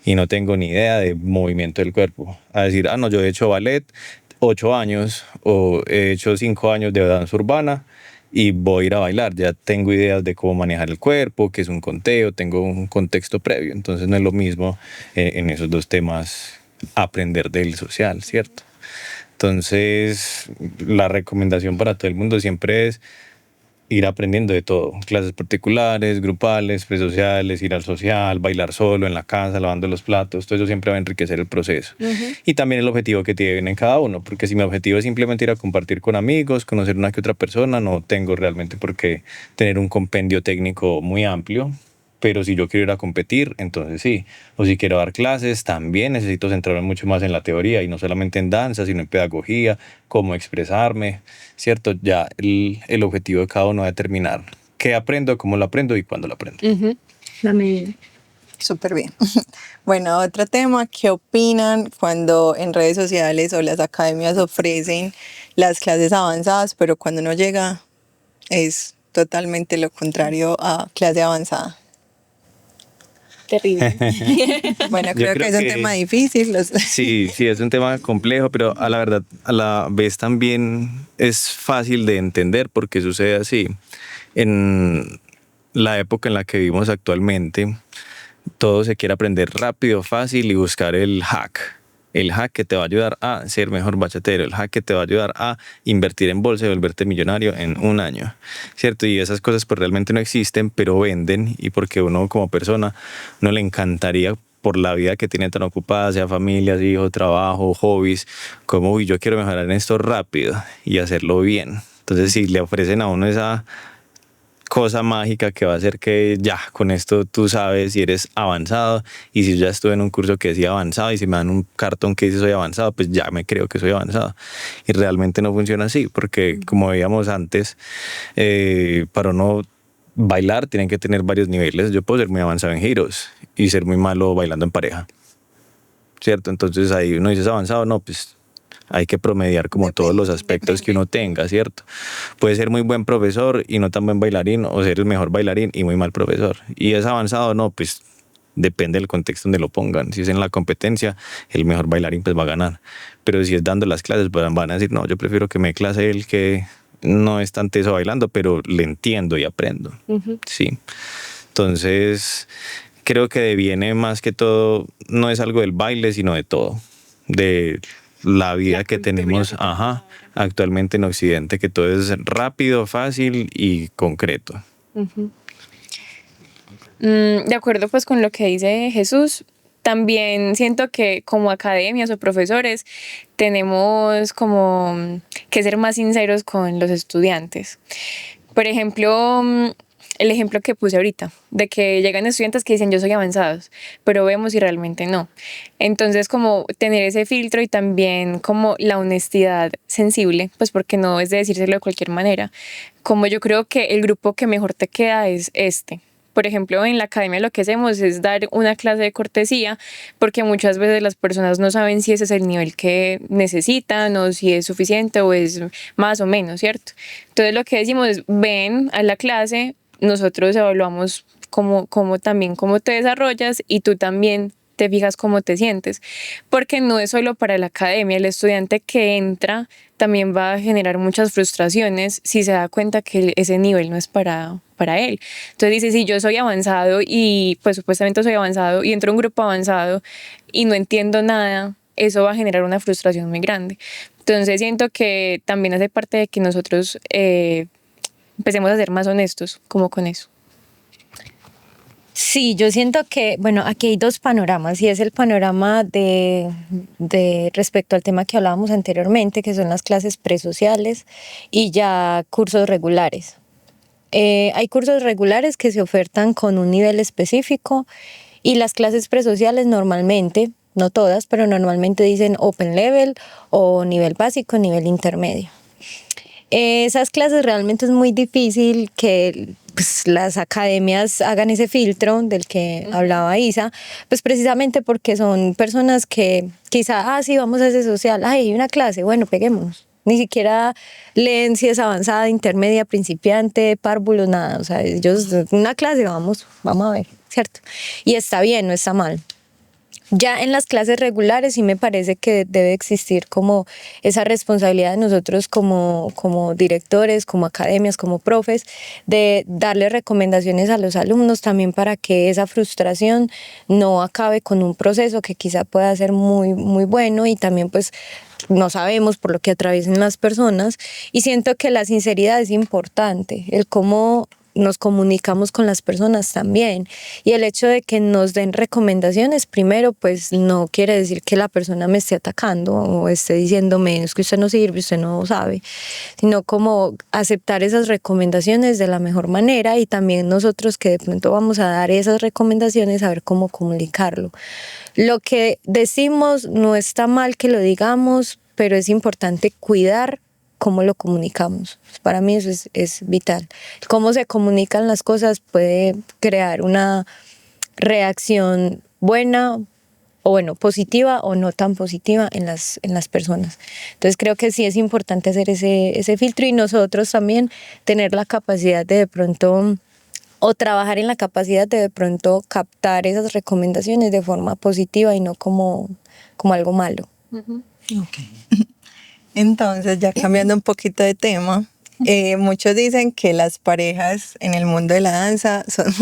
[SPEAKER 4] y no tengo ni idea de movimiento del cuerpo. A decir, no, yo he hecho ballet 8 años o he hecho 5 años de danza urbana y voy a ir a bailar, ya tengo ideas de cómo manejar el cuerpo, qué es un conteo, tengo un contexto previo, entonces no es lo mismo en esos dos temas aprender del social, ¿cierto? Entonces la recomendación para todo el mundo siempre es ir aprendiendo de todo, clases particulares, grupales, presociales, ir al social, bailar solo en la casa, lavando los platos, todo eso siempre va a enriquecer el proceso. Y también el objetivo que tiene cada uno, porque si mi objetivo es simplemente ir a compartir con amigos, conocer una que otra persona, no tengo realmente por qué tener un compendio técnico muy amplio. Pero si yo quiero ir a competir, entonces sí. O si quiero dar clases, también necesito centrarme mucho más en la teoría y no solamente en danza, sino en pedagogía, cómo expresarme, ¿cierto? Ya el objetivo de cada uno va a determinar qué aprendo, cómo lo aprendo y cuándo lo aprendo.
[SPEAKER 1] Súper bien. Bueno, otro tema, ¿qué opinan cuando en redes sociales o las academias ofrecen las clases avanzadas, pero cuando uno llega es totalmente lo contrario a clase avanzada?
[SPEAKER 3] Terrible.
[SPEAKER 1] Bueno,
[SPEAKER 4] Yo
[SPEAKER 1] creo que es un tema difícil.
[SPEAKER 4] Sí, es un tema complejo, pero a la verdad, a la vez también es fácil de entender por qué sucede así. En la época en la que vivimos actualmente, todo se quiere aprender rápido, fácil y buscar el hack. El hack que te va a ayudar a ser mejor bachatero, el hack que te va a ayudar a invertir en bolsa y volverte millonario en un año, ¿cierto? Y esas cosas pues realmente no existen, pero venden, y porque uno como persona no le encantaría por la vida que tiene tan ocupada, sea familia, hijos, trabajo, hobbies, como yo quiero mejorar en esto rápido y hacerlo bien. Entonces si le ofrecen a uno esa cosa mágica que va a hacer que ya con esto tú sabes si eres avanzado, y si yo ya estuve en un curso que decía avanzado y si me dan un cartón que dice soy avanzado, pues ya me creo que soy avanzado, y realmente no funciona así, porque como veíamos antes, para uno bailar tienen que tener varios niveles. Yo puedo ser muy avanzado en giros y ser muy malo bailando en pareja, ¿cierto? Entonces ahí uno dice, ¿es avanzado? No, pues hay que promediar como todos los aspectos que uno tenga, ¿cierto? Puede ser muy buen profesor y no tan buen bailarín, o ser el mejor bailarín y muy mal profesor. ¿Y es avanzado? No, pues depende del contexto donde lo pongan. Si es en la competencia, el mejor bailarín pues va a ganar. Pero si es dando las clases, pues van a decir, no, yo prefiero que me clase el que no es tan teso bailando, pero le entiendo y aprendo. Sí. Entonces, creo que deviene más que todo, no es algo del baile, sino de todo. De la vida que tenemos actualmente en Occidente, que todo es rápido, fácil y concreto.
[SPEAKER 3] De acuerdo pues con lo que dice Jesús, también siento que como academias o profesores tenemos como que ser más sinceros con los estudiantes. Por ejemplo, el ejemplo que puse ahorita, de que llegan estudiantes que dicen yo soy avanzados, pero vemos y realmente no. Entonces como tener ese filtro y también como la honestidad sensible, pues porque no es de decírselo de cualquier manera. Como yo creo que el grupo que mejor te queda es este. Por ejemplo, en la academia lo que hacemos es dar una clase de cortesía, porque muchas veces las personas no saben si ese es el nivel que necesitan o si es suficiente o es más o menos, ¿cierto? Entonces lo que decimos es ven a la clase, nosotros evaluamos cómo también cómo te desarrollas y tú también te fijas cómo te sientes, porque no es solo para la academia, el estudiante que entra también va a generar muchas frustraciones si se da cuenta que ese nivel no es para él. Entonces dice, si yo soy avanzado y pues supuestamente soy avanzado y entro a un grupo avanzado y no entiendo nada, eso va a generar una frustración muy grande. Entonces siento que también hace parte de que nosotros empecemos a ser más honestos como con eso.
[SPEAKER 2] Sí, yo siento que, bueno, aquí hay dos panoramas, y es el panorama de respecto al tema que hablábamos anteriormente, que son las clases presociales y ya cursos regulares. Hay cursos regulares que se ofertan con un nivel específico Y las clases presociales normalmente, no todas, pero normalmente dicen Open Level o nivel básico, nivel intermedio. Esas clases realmente es muy difícil que pues, las academias hagan ese filtro del que hablaba Isa, pues precisamente porque son personas que quizá, sí, vamos a ese social, hay una clase, bueno, peguémonos. Ni siquiera leen si es avanzada, intermedia, principiante, párvulo, nada. O sea, ellos, una clase, vamos a ver, ¿cierto? Y está bien, no está mal. Ya en las clases regulares sí me parece que debe existir como esa responsabilidad de nosotros como directores, como academias, como profes, de darle recomendaciones a los alumnos también para que esa frustración no acabe con un proceso que quizá pueda ser muy, muy bueno y también pues no sabemos por lo que atraviesen las personas y siento que la sinceridad es importante, el cómo nos comunicamos con las personas también y el hecho de que nos den recomendaciones primero pues no quiere decir que la persona me esté atacando o esté diciéndome es que usted no sirve, usted no sabe, sino como aceptar esas recomendaciones de la mejor manera y también nosotros que de pronto vamos a dar esas recomendaciones saber cómo comunicarlo. Lo que decimos no está mal que lo digamos, pero es importante cuidar cómo lo comunicamos. Para mí eso es vital. Cómo se comunican las cosas puede crear una reacción buena o bueno, positiva o no tan positiva en las personas. Entonces creo que sí es importante hacer ese filtro y nosotros también tener la capacidad de pronto o trabajar en la capacidad de pronto captar esas recomendaciones de forma positiva y no como algo malo.
[SPEAKER 1] Okay. Entonces, ya cambiando un poquito de tema, muchos dicen que las parejas en el mundo de la danza son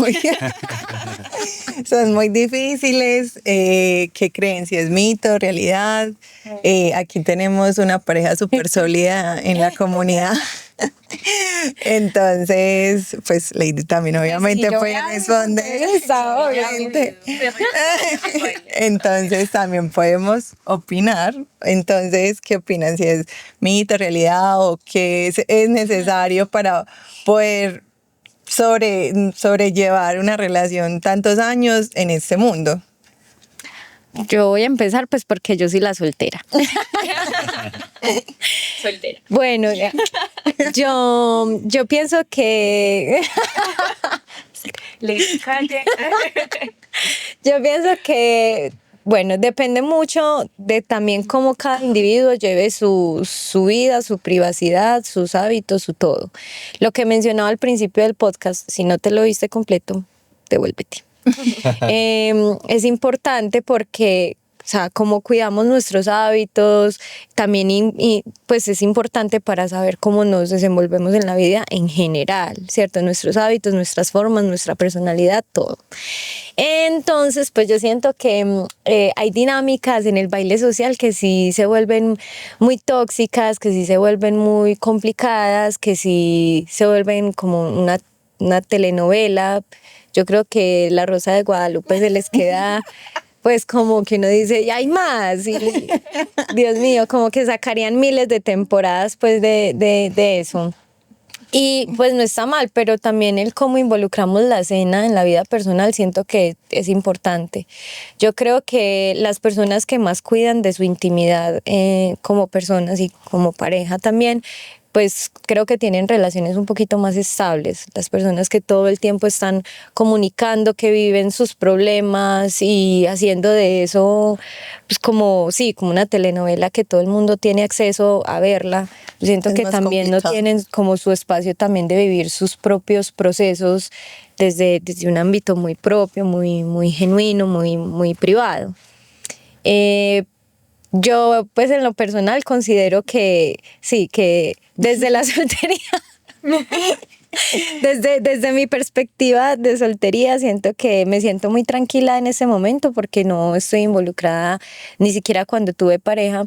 [SPEAKER 1] muy difíciles. ¿Qué creen? Si es mito, realidad. Aquí tenemos una pareja súper sólida en la comunidad. Entonces, pues Lady también obviamente puede responder. Obviamente. Entonces también podemos opinar. Entonces, ¿qué opinan? Si es mito, realidad o qué es necesario para poder sobrellevar una relación tantos años en este mundo.
[SPEAKER 2] Yo voy a empezar pues porque yo soy la soltera.
[SPEAKER 3] Soltera.
[SPEAKER 2] Bueno, yo pienso que yo pienso que bueno, depende mucho de también cómo cada individuo lleve su vida, su privacidad, sus hábitos, su todo. Lo que mencionaba al principio del podcast, si no te lo viste completo, devuélvete. Es importante porque, o sea, cómo cuidamos nuestros hábitos, también y pues es importante para saber cómo nos desenvolvemos en la vida en general, ¿cierto? Nuestros hábitos, nuestras formas, nuestra personalidad, todo. Entonces, pues yo siento que hay dinámicas en el baile social que sí se vuelven muy tóxicas, que sí se vuelven muy complicadas, que sí se vuelven como una telenovela. Yo creo que La Rosa de Guadalupe se les queda pues como que uno dice, y hay más, y Dios mío, como que sacarían miles de temporadas pues de eso. Y pues no está mal, pero también el cómo involucramos la escena en la vida personal siento que es importante. Yo creo que las personas que más cuidan de su intimidad como personas y como pareja también, pues creo que tienen relaciones un poquito más estables. Las personas que todo el tiempo están comunicando, que viven sus problemas y haciendo de eso pues como una telenovela que todo el mundo tiene acceso a verla. Yo siento que también complicado. No tienen como su espacio también de vivir sus propios procesos desde un ámbito muy propio, muy, muy genuino, muy, muy privado. Yo, pues en lo personal, considero que sí, que desde la soltería, desde mi perspectiva de soltería, siento que me siento muy tranquila en ese momento porque no estoy involucrada, ni siquiera cuando tuve pareja,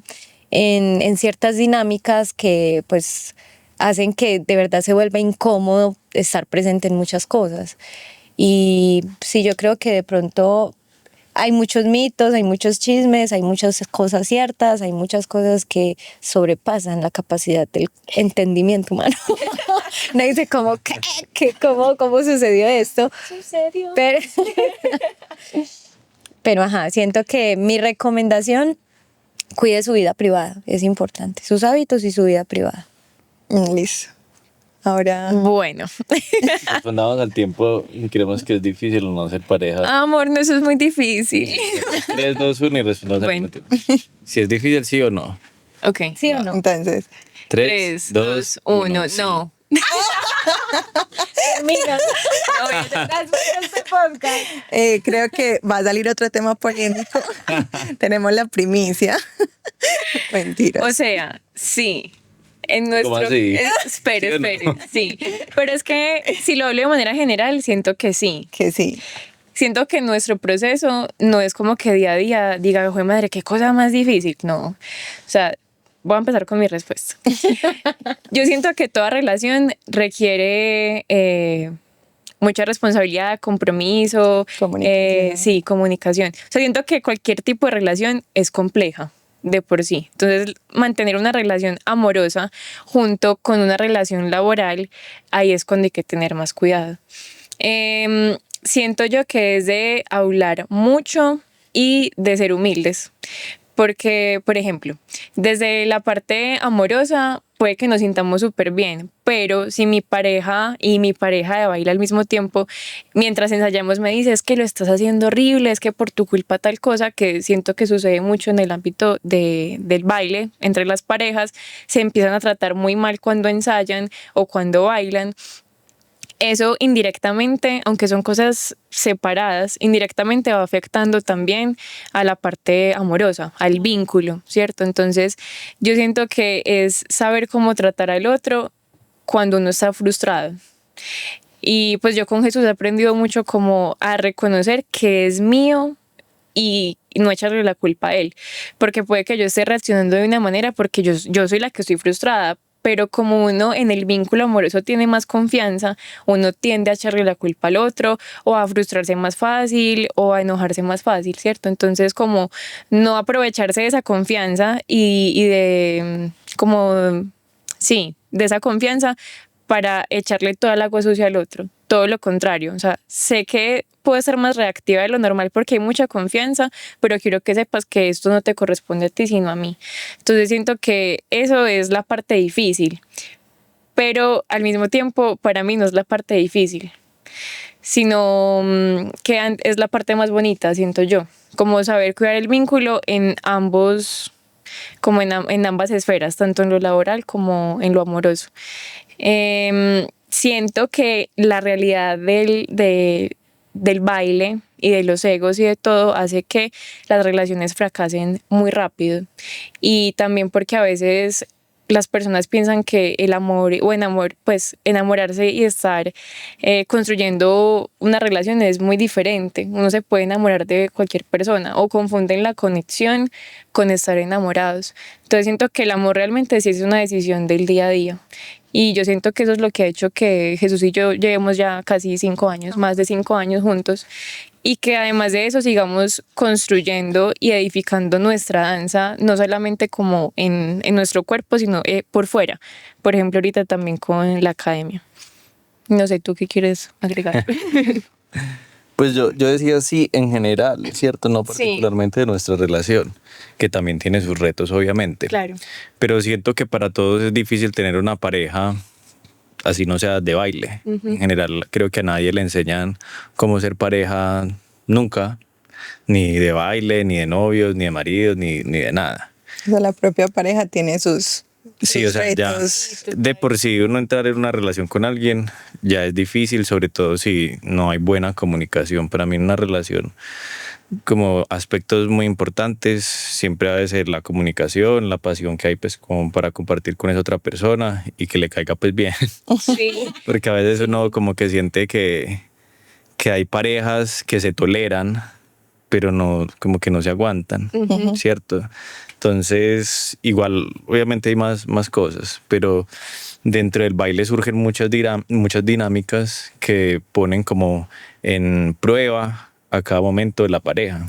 [SPEAKER 2] en ciertas dinámicas que pues hacen que de verdad se vuelva incómodo estar presente en muchas cosas. Y sí, yo creo que de pronto hay muchos mitos, hay muchos chismes, hay muchas cosas ciertas, hay muchas cosas que sobrepasan la capacidad del entendimiento humano. No dice cómo sucedió esto.
[SPEAKER 3] Sucedió.
[SPEAKER 2] Pero ajá, siento que mi recomendación, cuide su vida privada, es importante, sus hábitos y su vida privada.
[SPEAKER 1] Listo. Ahora,
[SPEAKER 3] Bueno,
[SPEAKER 4] Respondamos al tiempo y creemos que es difícil o no ser pareja.
[SPEAKER 3] amor, no, eso es muy difícil.
[SPEAKER 4] 3, 2, 1 y respondamos
[SPEAKER 3] Bueno.
[SPEAKER 4] al mismo tiempo. Si es difícil, sí o no.
[SPEAKER 3] Ok.
[SPEAKER 2] ¿Sí o no?
[SPEAKER 1] entonces,
[SPEAKER 4] 3, 2, 1.
[SPEAKER 3] No.
[SPEAKER 2] Mira, no voy a hacer las vueltas de este podcast.
[SPEAKER 1] creo que va a salir otro tema polémico. Tenemos la primicia. Mentira.
[SPEAKER 3] O sea, sí. En nuestro.
[SPEAKER 4] ¿Cómo así?
[SPEAKER 3] Espere,
[SPEAKER 4] ¿Sí o no?
[SPEAKER 3] espere. Sí. Pero es que si lo hablo de manera general, siento que sí.
[SPEAKER 1] Que sí.
[SPEAKER 3] Siento que nuestro proceso no es como que día a día diga, joder madre, qué cosa más difícil. No. O sea, voy a empezar con mi respuesta. Yo siento que toda relación requiere mucha responsabilidad, compromiso,
[SPEAKER 1] Comunicación.
[SPEAKER 3] sí, comunicación. O sea, siento que cualquier tipo de relación es compleja de por sí. Entonces, mantener una relación amorosa junto con una relación laboral, ahí es cuando hay que tener más cuidado. Siento yo que es de hablar mucho y de ser humildes. Porque, por ejemplo, desde la parte amorosa puede que nos sintamos súper bien, pero si mi pareja y mi pareja de baile al mismo tiempo, mientras ensayamos me dice, es que lo estás haciendo horrible, es que por tu culpa tal cosa, que siento que sucede mucho en el ámbito del baile, entre las parejas, se empiezan a tratar muy mal cuando ensayan o cuando bailan. Eso indirectamente, aunque son cosas separadas, indirectamente va afectando también a la parte amorosa, al vínculo, ¿cierto? Entonces, yo siento que es saber cómo tratar al otro cuando uno está frustrado. Y pues yo con Jesús he aprendido mucho como a reconocer que es mío y no echarle la culpa a él, porque puede que yo esté reaccionando de una manera porque yo soy la que estoy frustrada, pero como uno en el vínculo amoroso tiene más confianza, uno tiende a echarle la culpa al otro o a frustrarse más fácil o a enojarse más fácil, ¿cierto? Entonces como no aprovecharse de esa confianza y de como, sí, de esa confianza para echarle toda el agua sucia al otro. Todo lo contrario, o sea, sé que puedo ser más reactiva de lo normal porque hay mucha confianza, pero quiero que sepas que esto no te corresponde a ti, sino a mí. Entonces siento que eso es la parte difícil, pero al mismo tiempo para mí no es la parte difícil, sino que es la parte más bonita, siento yo, como saber cuidar el vínculo en ambos, como en ambas esferas, tanto en lo laboral como en lo amoroso. Siento que la realidad del baile y de los egos y de todo hace que las relaciones fracasen muy rápido, y también porque a veces las personas piensan que el amor pues enamorarse y estar construyendo una relación es muy diferente. Uno se puede enamorar de cualquier persona o confunden la conexión con estar enamorados. Entonces siento que el amor realmente sí es una decisión del día a día. Y yo siento que eso es lo que ha hecho que Jesús y yo llevemos ya casi 5 años, más de 5 años juntos, y que además de eso sigamos construyendo y edificando nuestra danza, no solamente como en nuestro cuerpo, sino por fuera. Por ejemplo, ahorita también con la academia. No sé, ¿tú qué quieres agregar?
[SPEAKER 4] Pues yo decía sí en general, ¿cierto? No particularmente de nuestra relación, que también tiene sus retos, obviamente.
[SPEAKER 3] Claro.
[SPEAKER 4] Pero siento que para todos es difícil tener una pareja, así no sea de baile. En general, creo que a nadie le enseñan cómo ser pareja nunca, ni de baile, ni de novios, ni de maridos, ni de nada.
[SPEAKER 1] O sea, la propia pareja tiene sus
[SPEAKER 4] Sí, o sea, ya
[SPEAKER 1] retos.
[SPEAKER 4] de por sí uno entrar en una relación con alguien ya es difícil, sobre todo si no hay buena comunicación. Para mí en una relación, como aspectos muy importantes, siempre debe ser la comunicación, la pasión que hay pues como para compartir con esa otra persona y que le caiga pues bien.
[SPEAKER 3] Sí.
[SPEAKER 4] Porque a veces uno como que siente que hay parejas que se toleran, pero no, como que no se aguantan, ¿cierto? Entonces, igual, obviamente hay más cosas, pero dentro del baile surgen muchas dinámicas que ponen como en prueba a cada momento de la pareja.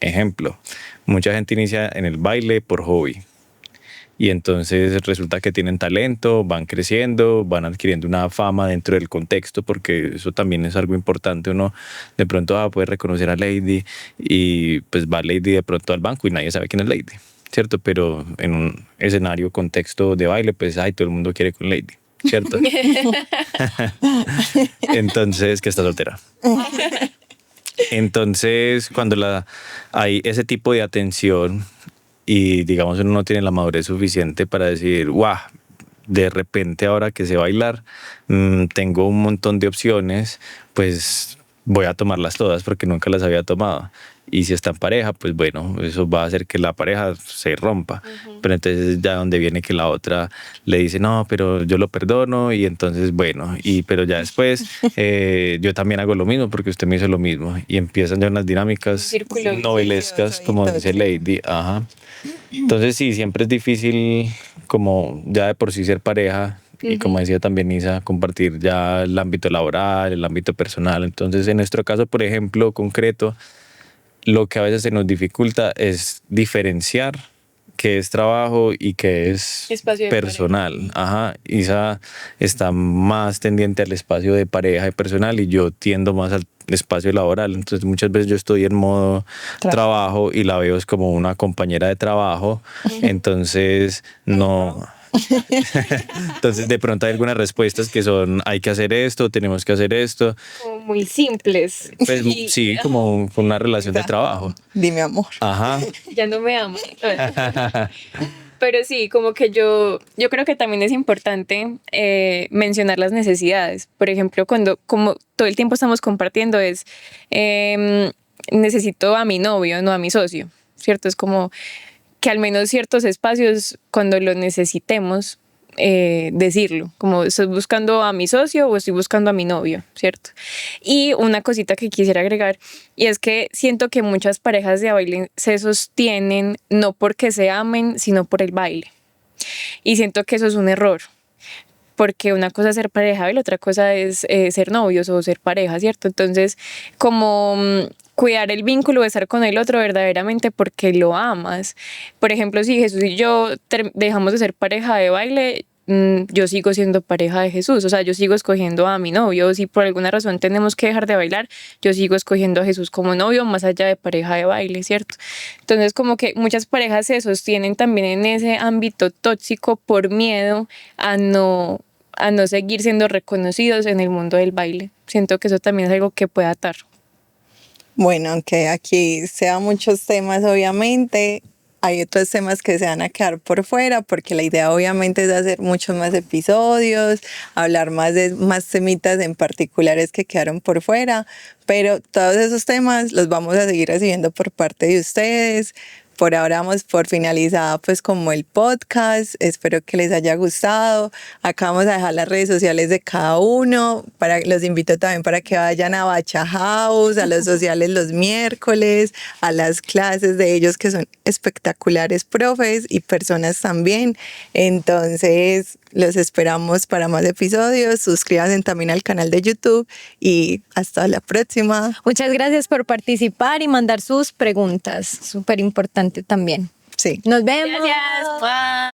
[SPEAKER 4] Ejemplo, mucha gente inicia en el baile por hobby. y entonces resulta que tienen talento, van creciendo, van adquiriendo una fama dentro del contexto, porque eso también es algo importante. Uno de pronto puede reconocer a Lady y pues va Lady de pronto al banco y nadie sabe quién es Lady, ¿cierto? Pero en un escenario, contexto de baile, pues todo el mundo quiere con Lady, ¿cierto? Entonces, que está soltera. Entonces, cuando hay ese tipo de atención y digamos uno no tiene la madurez suficiente para decir, guau, de repente ahora que sé bailar, tengo un montón de opciones, pues voy a tomarlas todas porque nunca las había tomado. Y si está en pareja, pues bueno, eso va a hacer que la pareja se rompa. Pero entonces ya donde viene que la otra le dice, no, pero yo lo perdono, y entonces bueno, pero ya después yo también hago lo mismo porque usted me hizo lo mismo. Y empiezan ya unas dinámicas
[SPEAKER 3] Círculo
[SPEAKER 4] novelescas, como dice Lady. Ajá. Entonces sí, siempre es difícil como ya de por sí ser pareja. Y como decía también Isa, compartir ya el ámbito laboral, el ámbito personal. Entonces, en nuestro caso, por ejemplo, concreto, lo que a veces se nos dificulta es diferenciar qué es trabajo y qué es
[SPEAKER 3] Espacio de
[SPEAKER 4] personal. Ajá. Isa está más tendiente al espacio de pareja y personal, y yo tiendo más al espacio laboral. Entonces muchas veces yo estoy en modo trabajo y la veo es como una compañera de trabajo. Entonces no... Entonces de pronto hay algunas respuestas que son hay que hacer esto, tenemos que hacer esto.
[SPEAKER 3] Como muy simples.
[SPEAKER 4] Pues sí, como con una relación de trabajo.
[SPEAKER 1] Dime amor.
[SPEAKER 4] Ajá.
[SPEAKER 3] Ya no me amo. Pero sí, como que yo creo que también es importante mencionar las necesidades. Por ejemplo, como todo el tiempo estamos compartiendo necesito a mi novio, no a mi socio, ¿cierto? Es como que al menos ciertos espacios, cuando lo necesitemos, decirlo, como estoy buscando a mi socio o estoy buscando a mi novio, ¿cierto? Y una cosita que quisiera agregar, y es que siento que muchas parejas de baile se sostienen no porque se amen, sino por el baile. Y siento que eso es un error, porque una cosa es ser pareja y la otra cosa es ser novios o ser pareja, ¿cierto? Entonces, como cuidar el vínculo de estar con el otro verdaderamente porque lo amas. Por ejemplo, si Jesús y yo dejamos de ser pareja de baile, yo sigo siendo pareja de Jesús, o sea, yo sigo escogiendo a mi novio. Si por alguna razón tenemos que dejar de bailar, yo sigo escogiendo a Jesús como novio, más allá de pareja de baile, ¿cierto? Entonces, como que muchas parejas se sostienen también en ese ámbito tóxico por miedo a no seguir siendo reconocidos en el mundo del baile. Siento que eso también es algo que puede atar.
[SPEAKER 1] Bueno, aunque aquí sean muchos temas, obviamente, hay otros temas que se van a quedar por fuera, porque la idea obviamente es hacer muchos más episodios, hablar más de más temitas en particulares que quedaron por fuera, pero todos esos temas los vamos a seguir recibiendo por parte de ustedes. Por ahora vamos por finalizada pues como el podcast. Espero que les haya gustado. Acá vamos a dejar las redes sociales de cada uno. Los invito también para que vayan a Bacha House, a los sociales los miércoles, a las clases de ellos que son espectaculares profes y personas también. Entonces los esperamos para más episodios. Suscríbanse también al canal de YouTube y hasta la próxima.
[SPEAKER 2] Muchas gracias por participar y mandar sus preguntas. Súper importante también.
[SPEAKER 1] Sí.
[SPEAKER 2] Nos vemos.
[SPEAKER 3] Gracias. Bye.